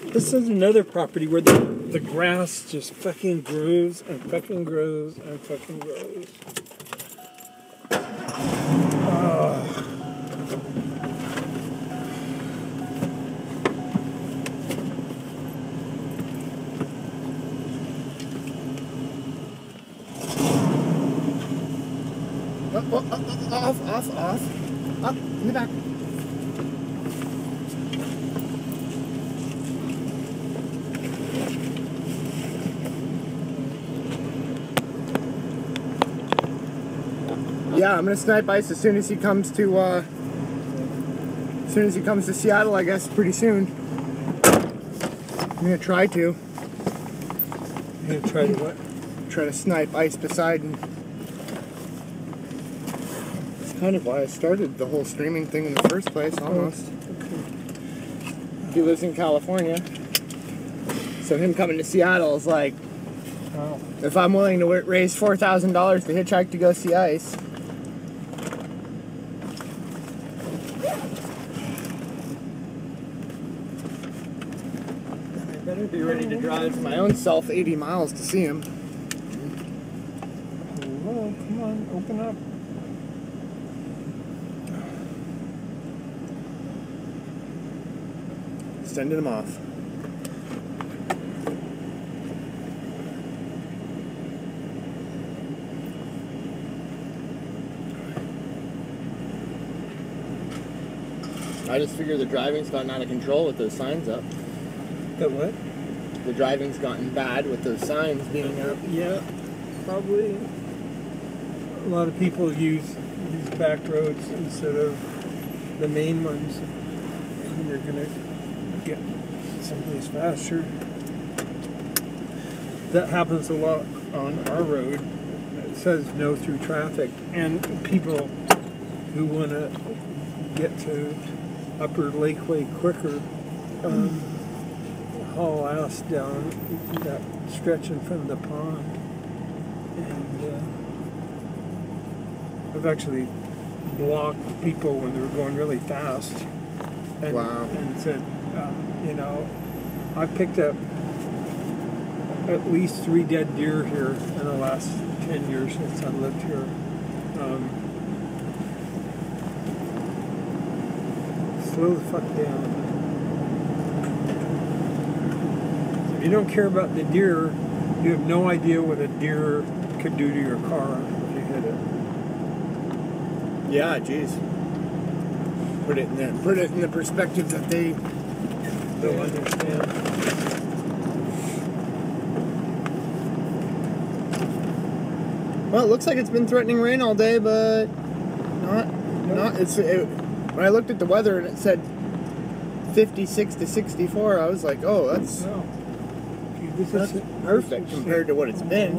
This is another property where the grass just fucking grows and fucking grows and fucking grows. Off. Up, in the back. Yeah, I'm gonna snipe Ice as soon as he comes to Seattle, I guess, pretty soon. I'm gonna try to. You're gonna try to what? Try to snipe Ice Poseidon. That's kind of why I started the whole streaming thing in the first place, almost. Okay. He lives in California. So him coming to Seattle is like, Wow. if I'm willing to raise $4,000 to hitchhike to go see Ice. I better be ready to drive my own self 80 miles to see him. Hello, come on, open up. Sending him off. I just figure the driving's gotten out of control with those signs up. The what? The driving's gotten bad with those signs being up. Yeah, probably. A lot of people use these back roads instead of the main ones, and they're gonna get someplace faster. That happens a lot on our road. It says no through traffic, and people who want to get to Upper Lakeway quicker haul ass down that stretch in front of the pond. And I've actually blocked people when they were going really fast. And, Wow. and said, you know, I picked up at least 3 dead deer here in the last 10 years since I lived here. Slow the fuck down. If you don't care about the deer, you have no idea what a deer could do to your car if you hit it. Yeah, geez. Put it in the perspective that they They'll understand. Well, it looks like it's been threatening rain all day, but not. When I looked at the weather and it said 56 to 64, I was like, oh, that's No. that's perfect compared to what it's been.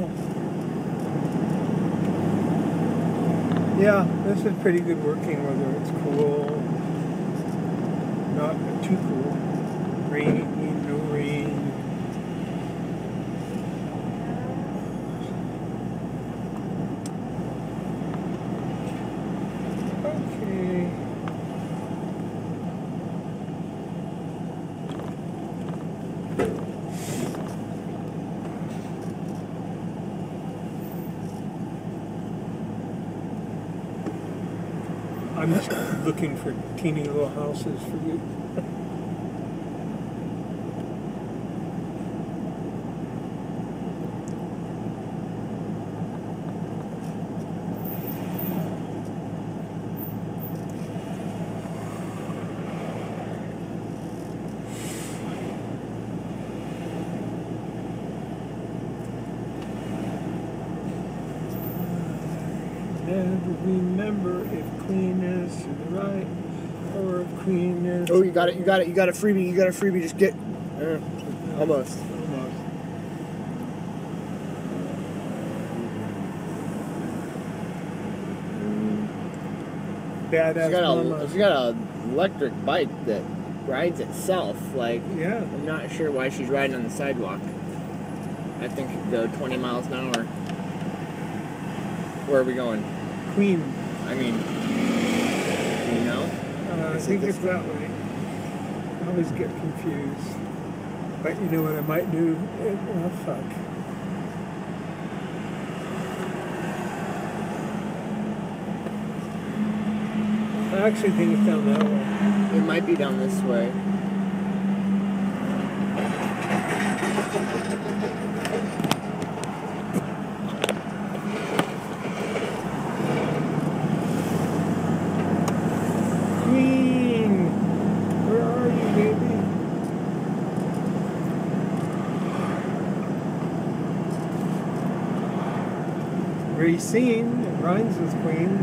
Yeah, this is pretty good working weather. It's cool, not too cool. Rainy, no rain. Okay. I'm just looking for teeny little houses for you. Never remember if clean is to the right or if clean is. Oh, you got it, you got a freebie, just get, almost. Almost. Badass mama. She's got an electric bike that rides itself, like, Yeah. I'm not sure why she's riding on the sidewalk. I think it could go 20 miles an hour. Where are we going? Queen. I mean, you know? I Is it think this it's that way. I always get confused. But you know what I might do? Oh, fuck. I actually think it's down that way. It might be down this way. seen. It rhymes with queen.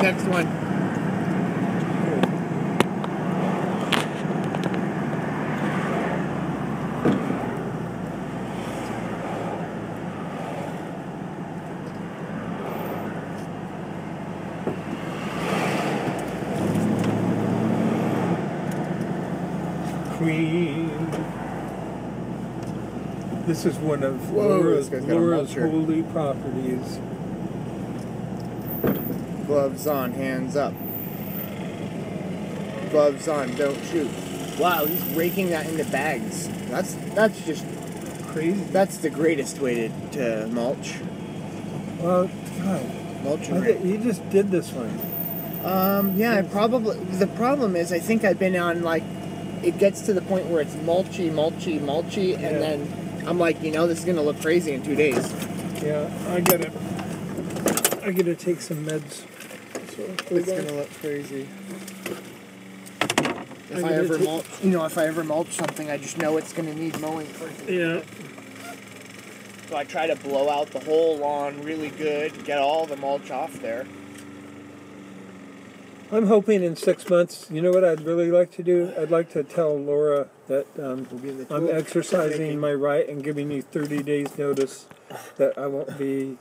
Next one. Queen. This is one of Whoa, Laura's this guy's got a mulcher. holy properties. Gloves on, hands up. Gloves on, don't shoot. Wow, he's raking that into bags. That's just Crazy. that's the greatest way to mulch. Well, God. Mulch and rake. You just did this one. Yeah, the problem is I think I've been on like, it gets to the point where it's mulchy, Yeah. and then I'm like, this is gonna look crazy in 2 days. Yeah, I gotta take some meds. So It's gonna look crazy. If I'm I gonna ever take- mulch, if I ever mulch something, I just know it's gonna need mowing first. Yeah. So I try to blow out the whole lawn really good, get all the mulch off there. I'm hoping in 6 months, you know what I'd really like to do? I'd like to tell Laura that I'm exercising my right and giving you 30 days notice that I won't be...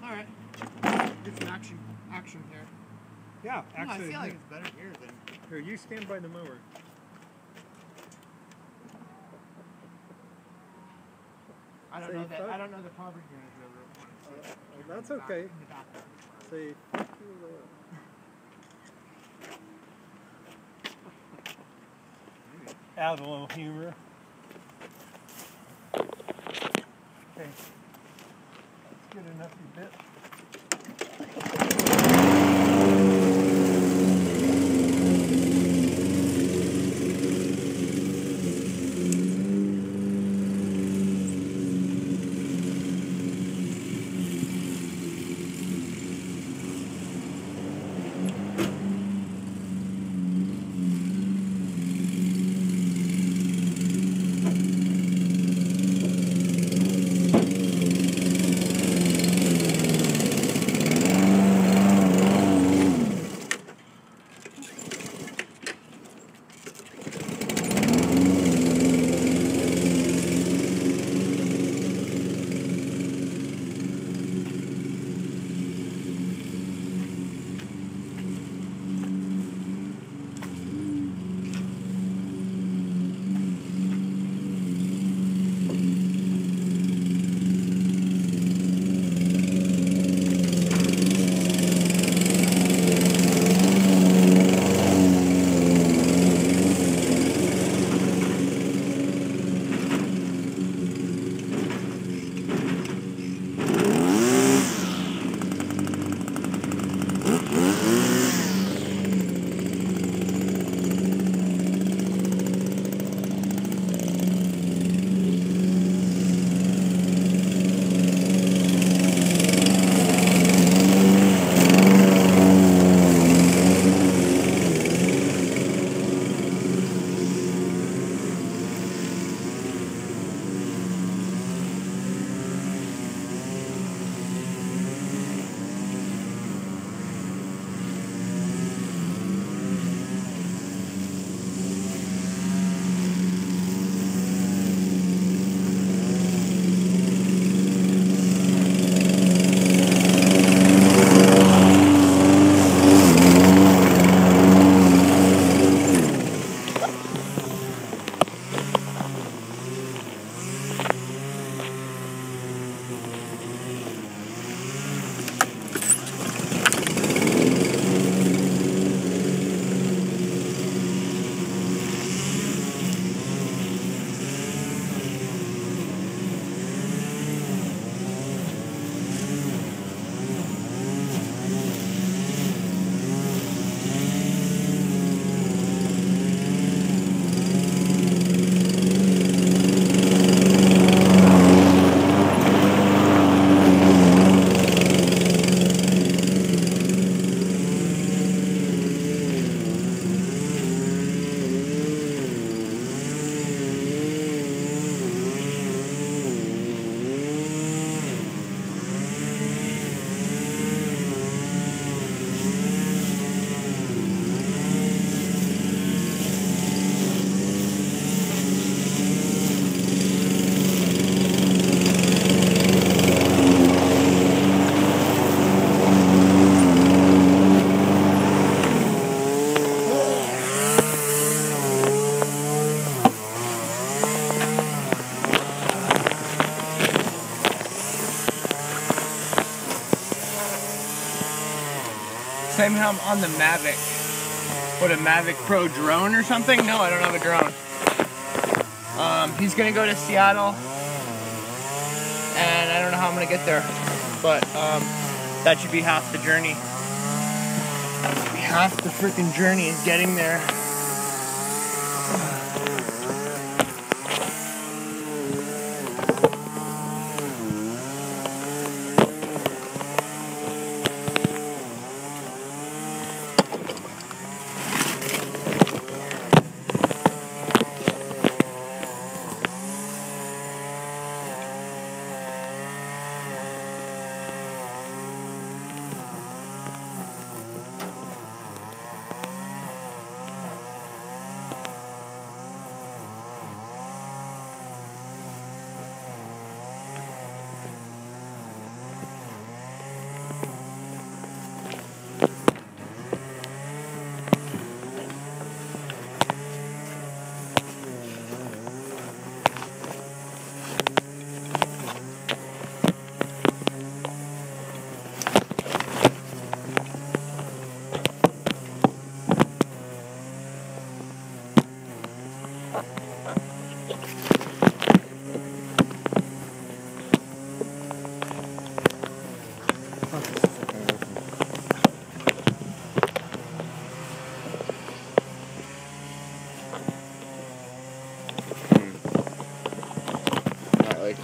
Alright. Get some action here. Yeah, I actually... feel like it's better here than... Here, you stand by the mower. I don't know the property manager. That's okay. Say, fuck you, Laura. Add a little humor. Okay. That's good enough, you bit. Same how I'm on the Mavic. What, a Mavic Pro drone or something? No, I don't have a drone. He's gonna go to Seattle, and I don't know how I'm gonna get there, but that should be half the journey. Half the freaking journey is getting there.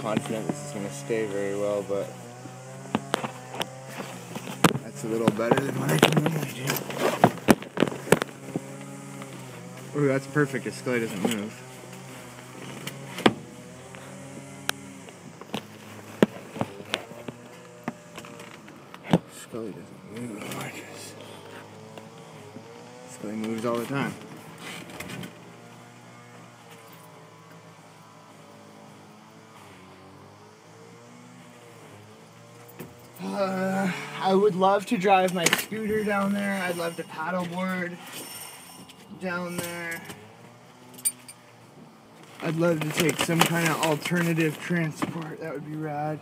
Confident this is going to stay very well, but that's a little better than what I can normally do. Ooh, that's perfect if Skully doesn't move. Skully doesn't move much. Skully moves all the time. I would love to drive my scooter down there. I'd love to paddleboard down there. I'd love to take some kind of alternative transport. That would be rad.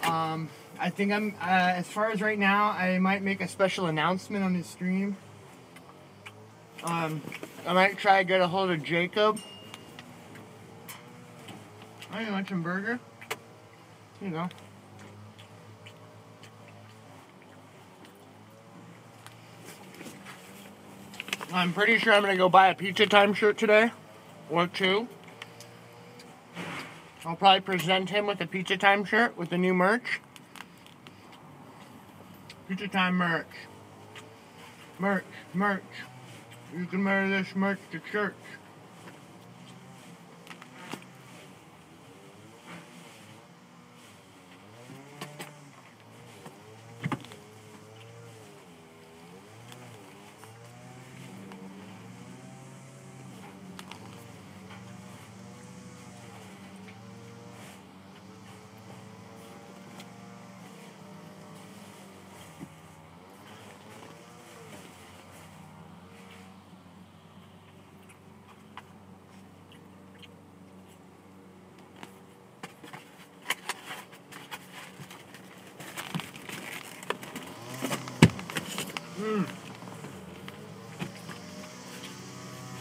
I think I'm, as far as right now, I might make a special announcement on the stream. I might try to get a hold of Jacob. Oh, you want some burger? Here you go. I'm pretty sure I'm going to go buy a Pizza Time shirt today. Or two. I'll probably present him with a Pizza Time shirt with the new merch. Pizza Time merch. Merch. Merch. You can wear this merch to church.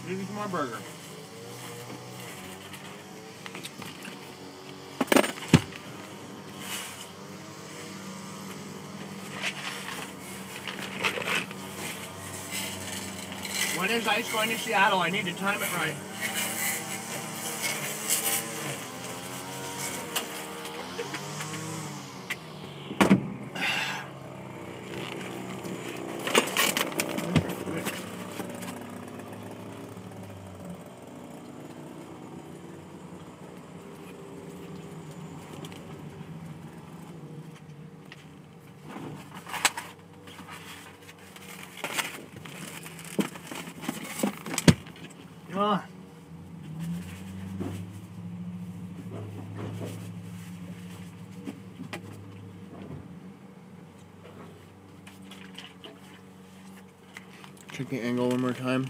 Eating some more burger. When is Ice going to Seattle? I need to time it right. Check the angle one more time.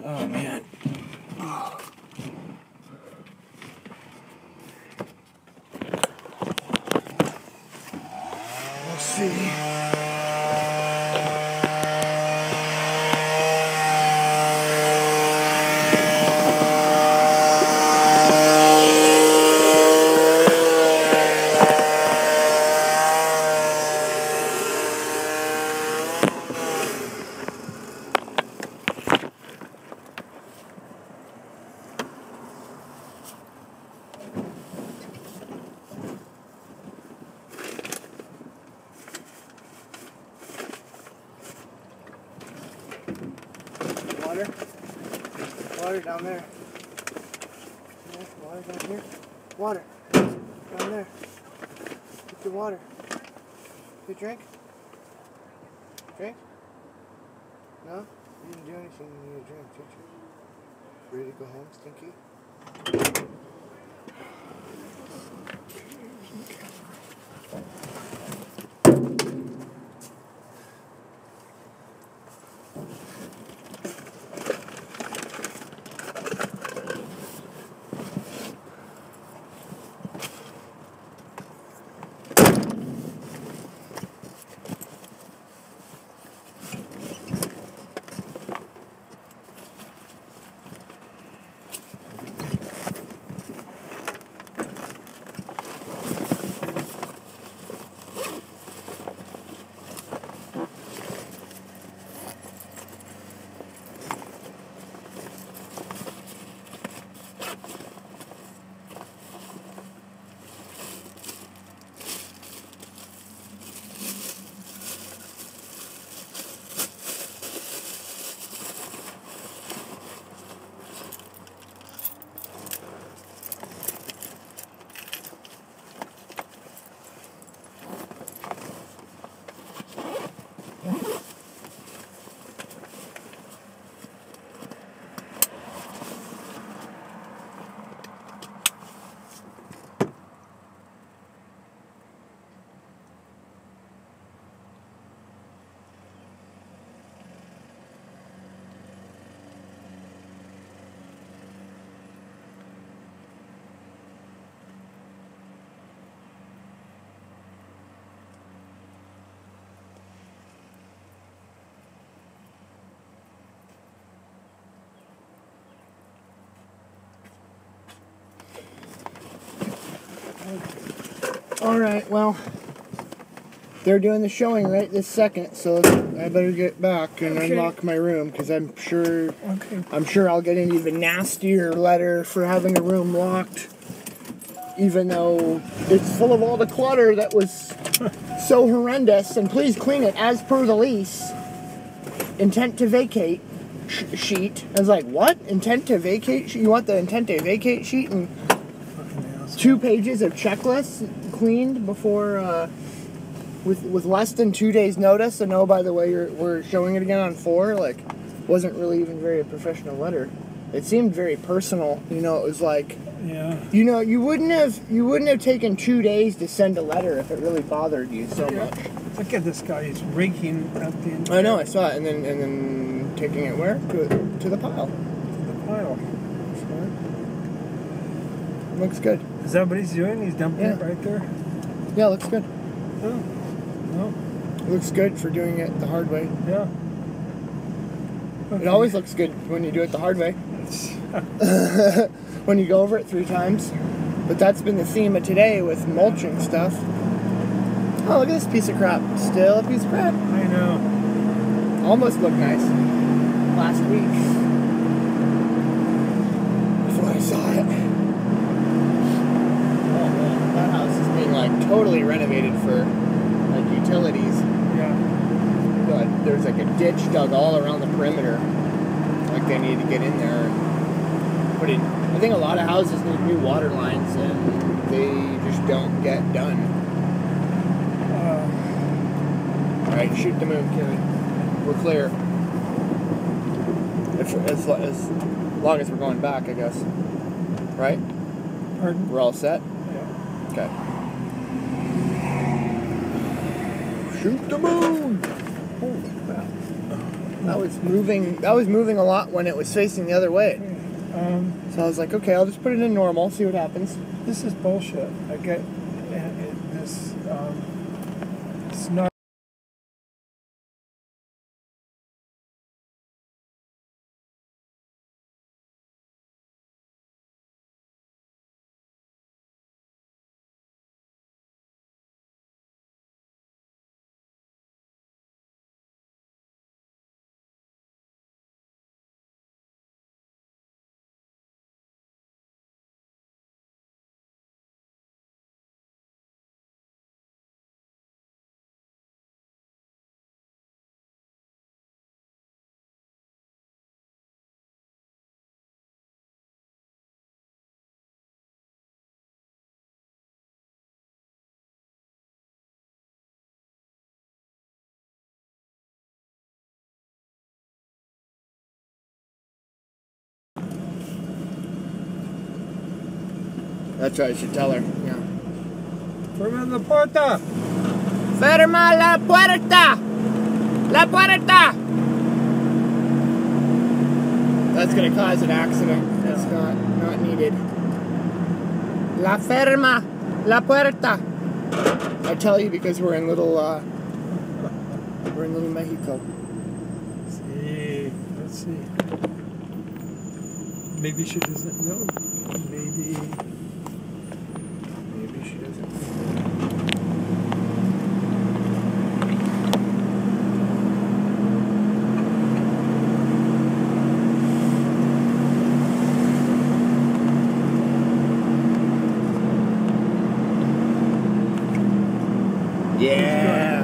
Oh man. We'll see. Water? Water down there. Yeah, water down here. Water. Down there. Get your water. You drink? Drink? No? You didn't do anything you need to drink, did you? Ready to go home, Stinky? Alright, well, they're doing the showing right this second, so I better get back and unlock my room, because I'm sure I'll get an even nastier letter for having a room locked, even though it's full of all the clutter that was so horrendous. And please clean it as per the lease. Intent to vacate sheet. I was like, what? Intent to vacate? You want the intent to vacate sheet and 2 pages of checklists cleaned before, with less than 2 days notice, and oh, by the way, we're showing it again on 4. Like, wasn't really even very a professional letter. It seemed very personal. You know, it was like, yeah. You know, you wouldn't have taken 2 days to send a letter if it really bothered you so much. Look at this guy. He's raking at the end. I know. I saw it, and then taking it where to the pile. To the pile. Looks good. Is that what he's doing? He's dumping it right there? Yeah, looks good. Oh. No. It looks good for doing it the hard way. Yeah. Okay. It always looks good when you do it the hard way. When you go over it 3 times. But that's been the theme of today with mulching stuff. Oh, look at this piece of crap. Still a piece of crap. I know. Almost looked nice. Last week. Before I saw it. That house is being like totally renovated for like utilities. Yeah. But there's like a ditch dug all around the perimeter. Like they need to get in there and put in. I think a lot of houses need new water lines and they just don't get done. Alright, shoot the moon, Carrie. We're clear. As long as we're going back, I guess. Right? Pardon? We're all set? Okay. Shoot the moon! Holy crap. I was moving a lot when it was facing the other way. So I was like, okay, I'll just put it in normal, see what happens. This is bullshit. I get this SNIPE. That's right, I should tell her. Yeah. Firma la puerta! Ferma la puerta! La puerta! That's gonna cause an accident. That's not needed. La ferma la puerta. I tell you because we're in little Mexico. See, let's see. Maybe she doesn't know. Maybe she doesn't. Yeah.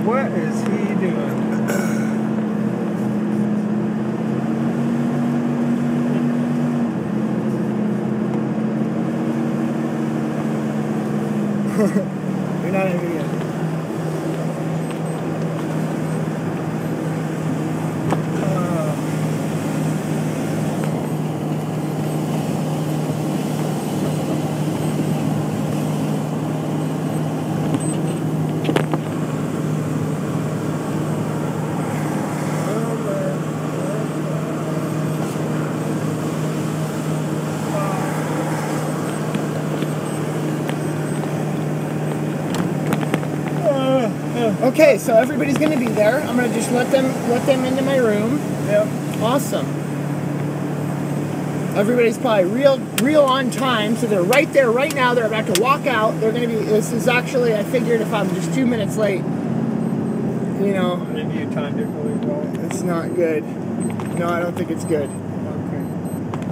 What is he doing? You're not in video. Okay, so everybody's gonna be there. I'm gonna just let them into my room. Yep. Awesome. Everybody's probably real on time, so they're right there right now. They're about to walk out. They're gonna be. This is actually, I figured if I'm just 2 minutes late, you know. Maybe you timed it really well. It's not good. No, I don't think it's good. Okay.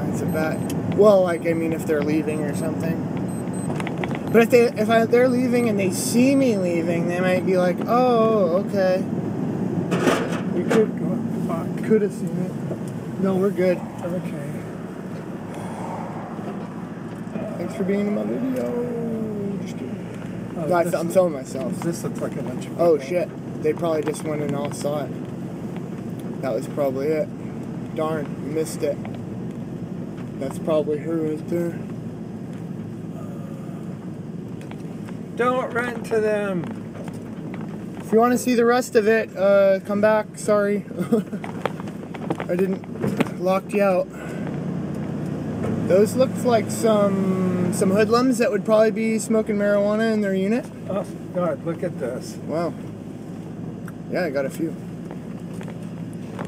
That's a bad. Well, like, I mean, if they're leaving or something. But if they're leaving and they see me leaving, they might be like, "Oh, okay. We could have seen it." No, we're good. Okay. Thanks for being in my video. Just kidding. Oh, No, I'm filming myself. This looks like a bunch of Oh people. shit! They probably just went and all saw it. That was probably it. Darn, we missed it. That's probably her right there. Don't run to them. If you want to see the rest of it, come back. Sorry. I didn't lock you out. Those looked like some hoodlums that would probably be smoking marijuana in their unit. Oh God, look at this. Wow. Yeah, I got a few.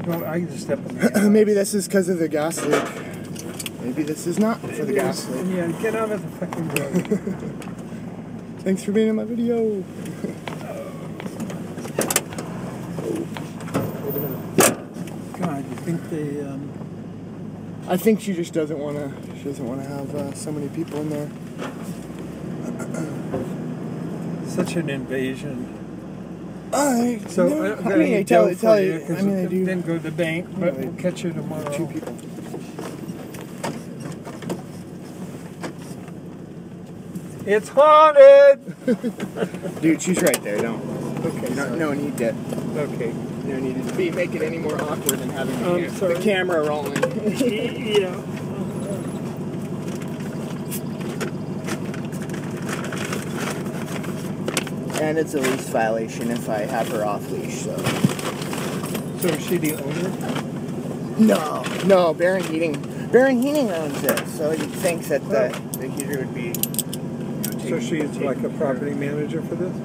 No, I can just step on the gas. Maybe this is because of the gas leak. Maybe this is not for the gas leak. Yeah, get out of the fucking road. Thanks for being in my video. God, you think they? I think she just doesn't want to. She doesn't want to have so many people in there. Such an invasion. I I tell you. I I do. Didn't go to the bank, but we'll catch you tomorrow. 2 people. It's haunted. Dude, she's right there. Don't. Okay. No need to. Okay. No need to be make it any more awkward than having sorry. the camera rolling. Yeah. And it's a leash violation if I have her off leash. So So is she the owner? No, Baron Heating owns it, so he thinks that the heater would be... So she's like a property manager for this?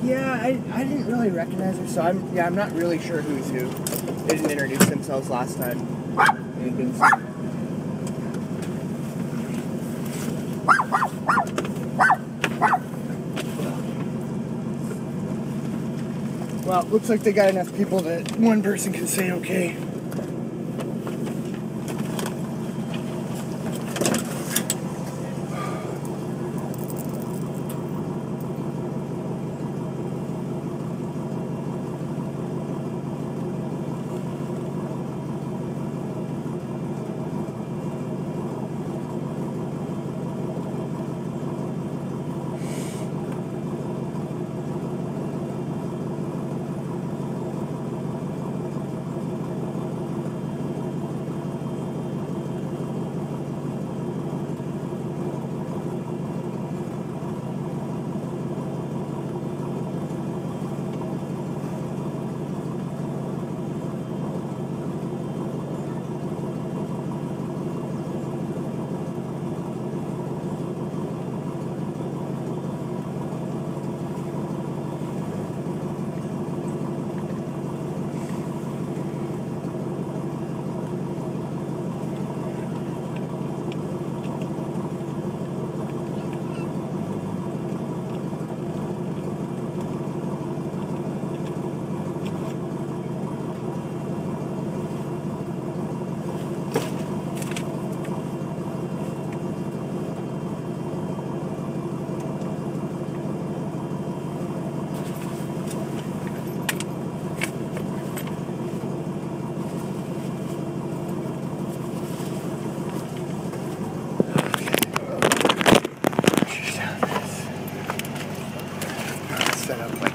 Yeah, I didn't really recognize her, so I'm not really sure who's who. They didn't introduce themselves last time. They've been well, looks like they got enough people that one person can say okay.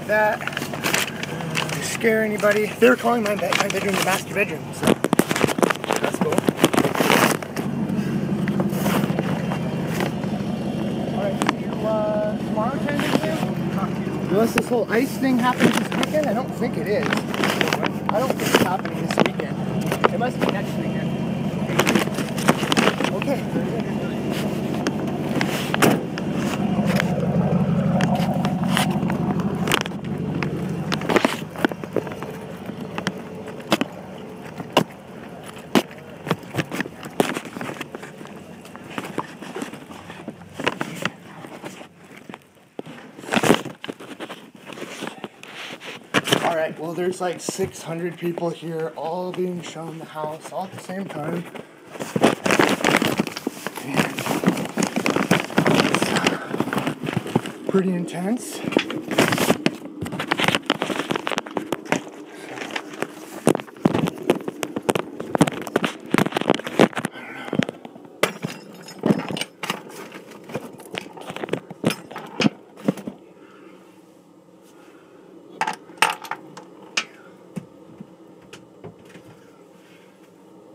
That to scare anybody. They were calling my bedroom the master bedroom, so that's cool. Alright, see you tomorrow kind of thing? Unless this whole ice thing happens this weekend? I don't think it is. I don't think it's happening this weekend. It must be next weekend. Okay, very good. Alright, well there's like 600 people here, all being shown the house, all at the same time. And it's pretty intense.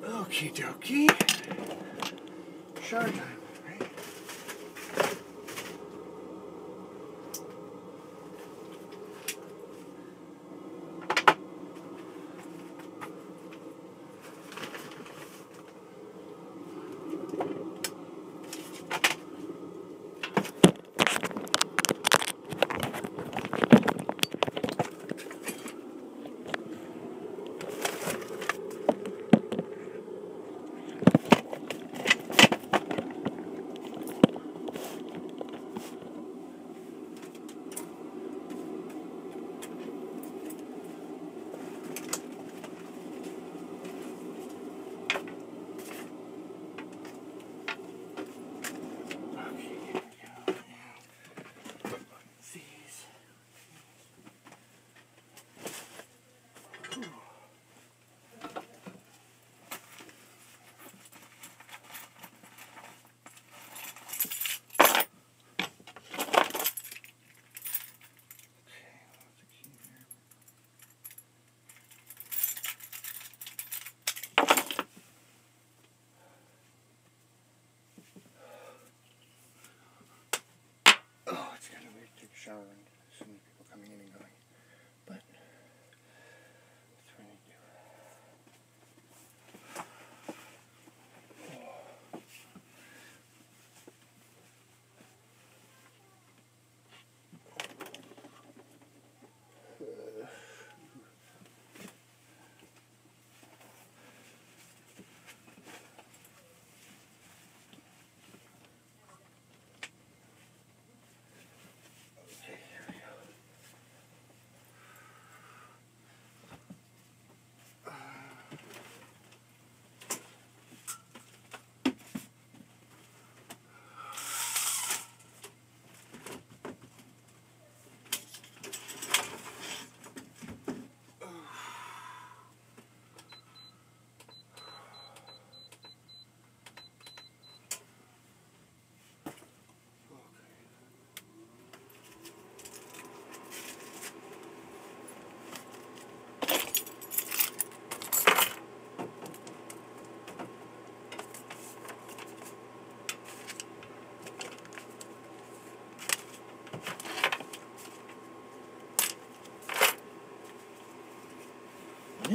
Okie dokie. Shower time, right?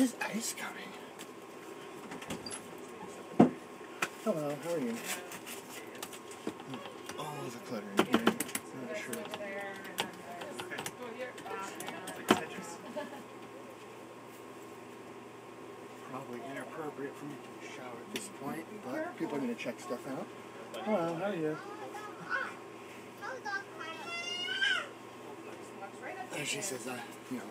is Ice coming? Hello, how are you? Oh, there's a clutter in here. I'm not sure. Probably inappropriate for me to shower at this point, but people are going to check stuff out. Hello, how are you? And she says, you know,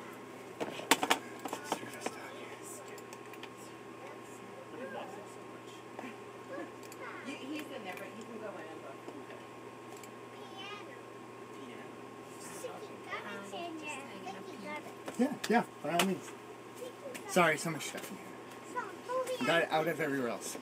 he's in there, but you can go in and look. Yeah, by all means. Sorry, so much stuff in here. Got it out of everywhere else.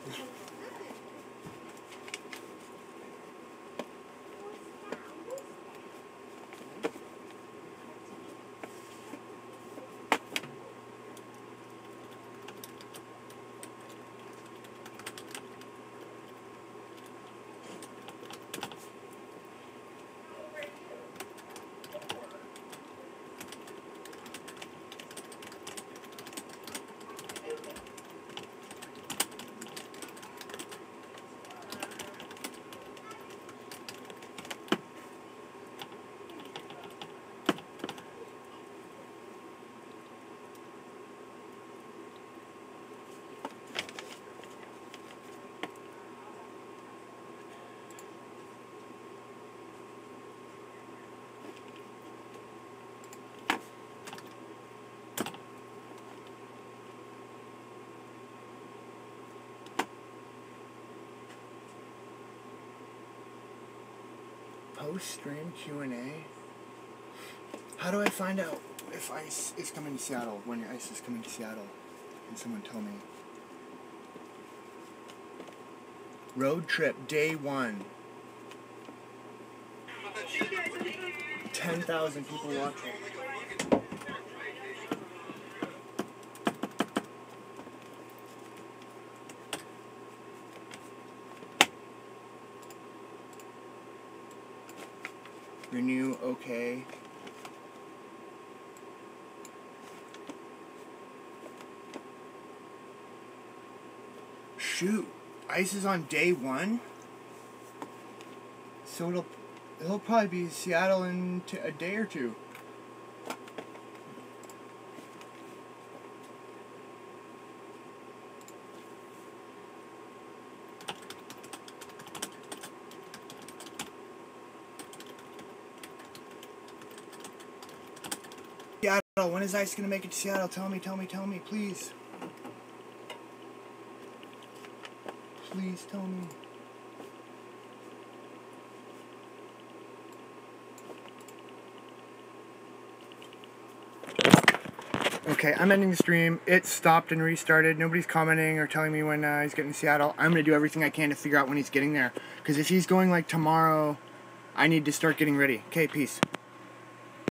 Post-stream Q&A. How do I find out if Ice is coming to Seattle, when your Ice is coming to Seattle? Can someone tell me? Road trip, day 1. 10,000 people watching. Renew, okay. Shoot, Ice is on day 1? So it'll probably be Seattle in a day or two. Seattle, when is Ice gonna make it to Seattle? Tell me, please. Please tell me. Okay, I'm ending the stream. It stopped and restarted. Nobody's commenting or telling me when he's getting to Seattle. I'm going to do everything I can to figure out when he's getting there. Because if he's going like tomorrow, I need to start getting ready. Okay, peace.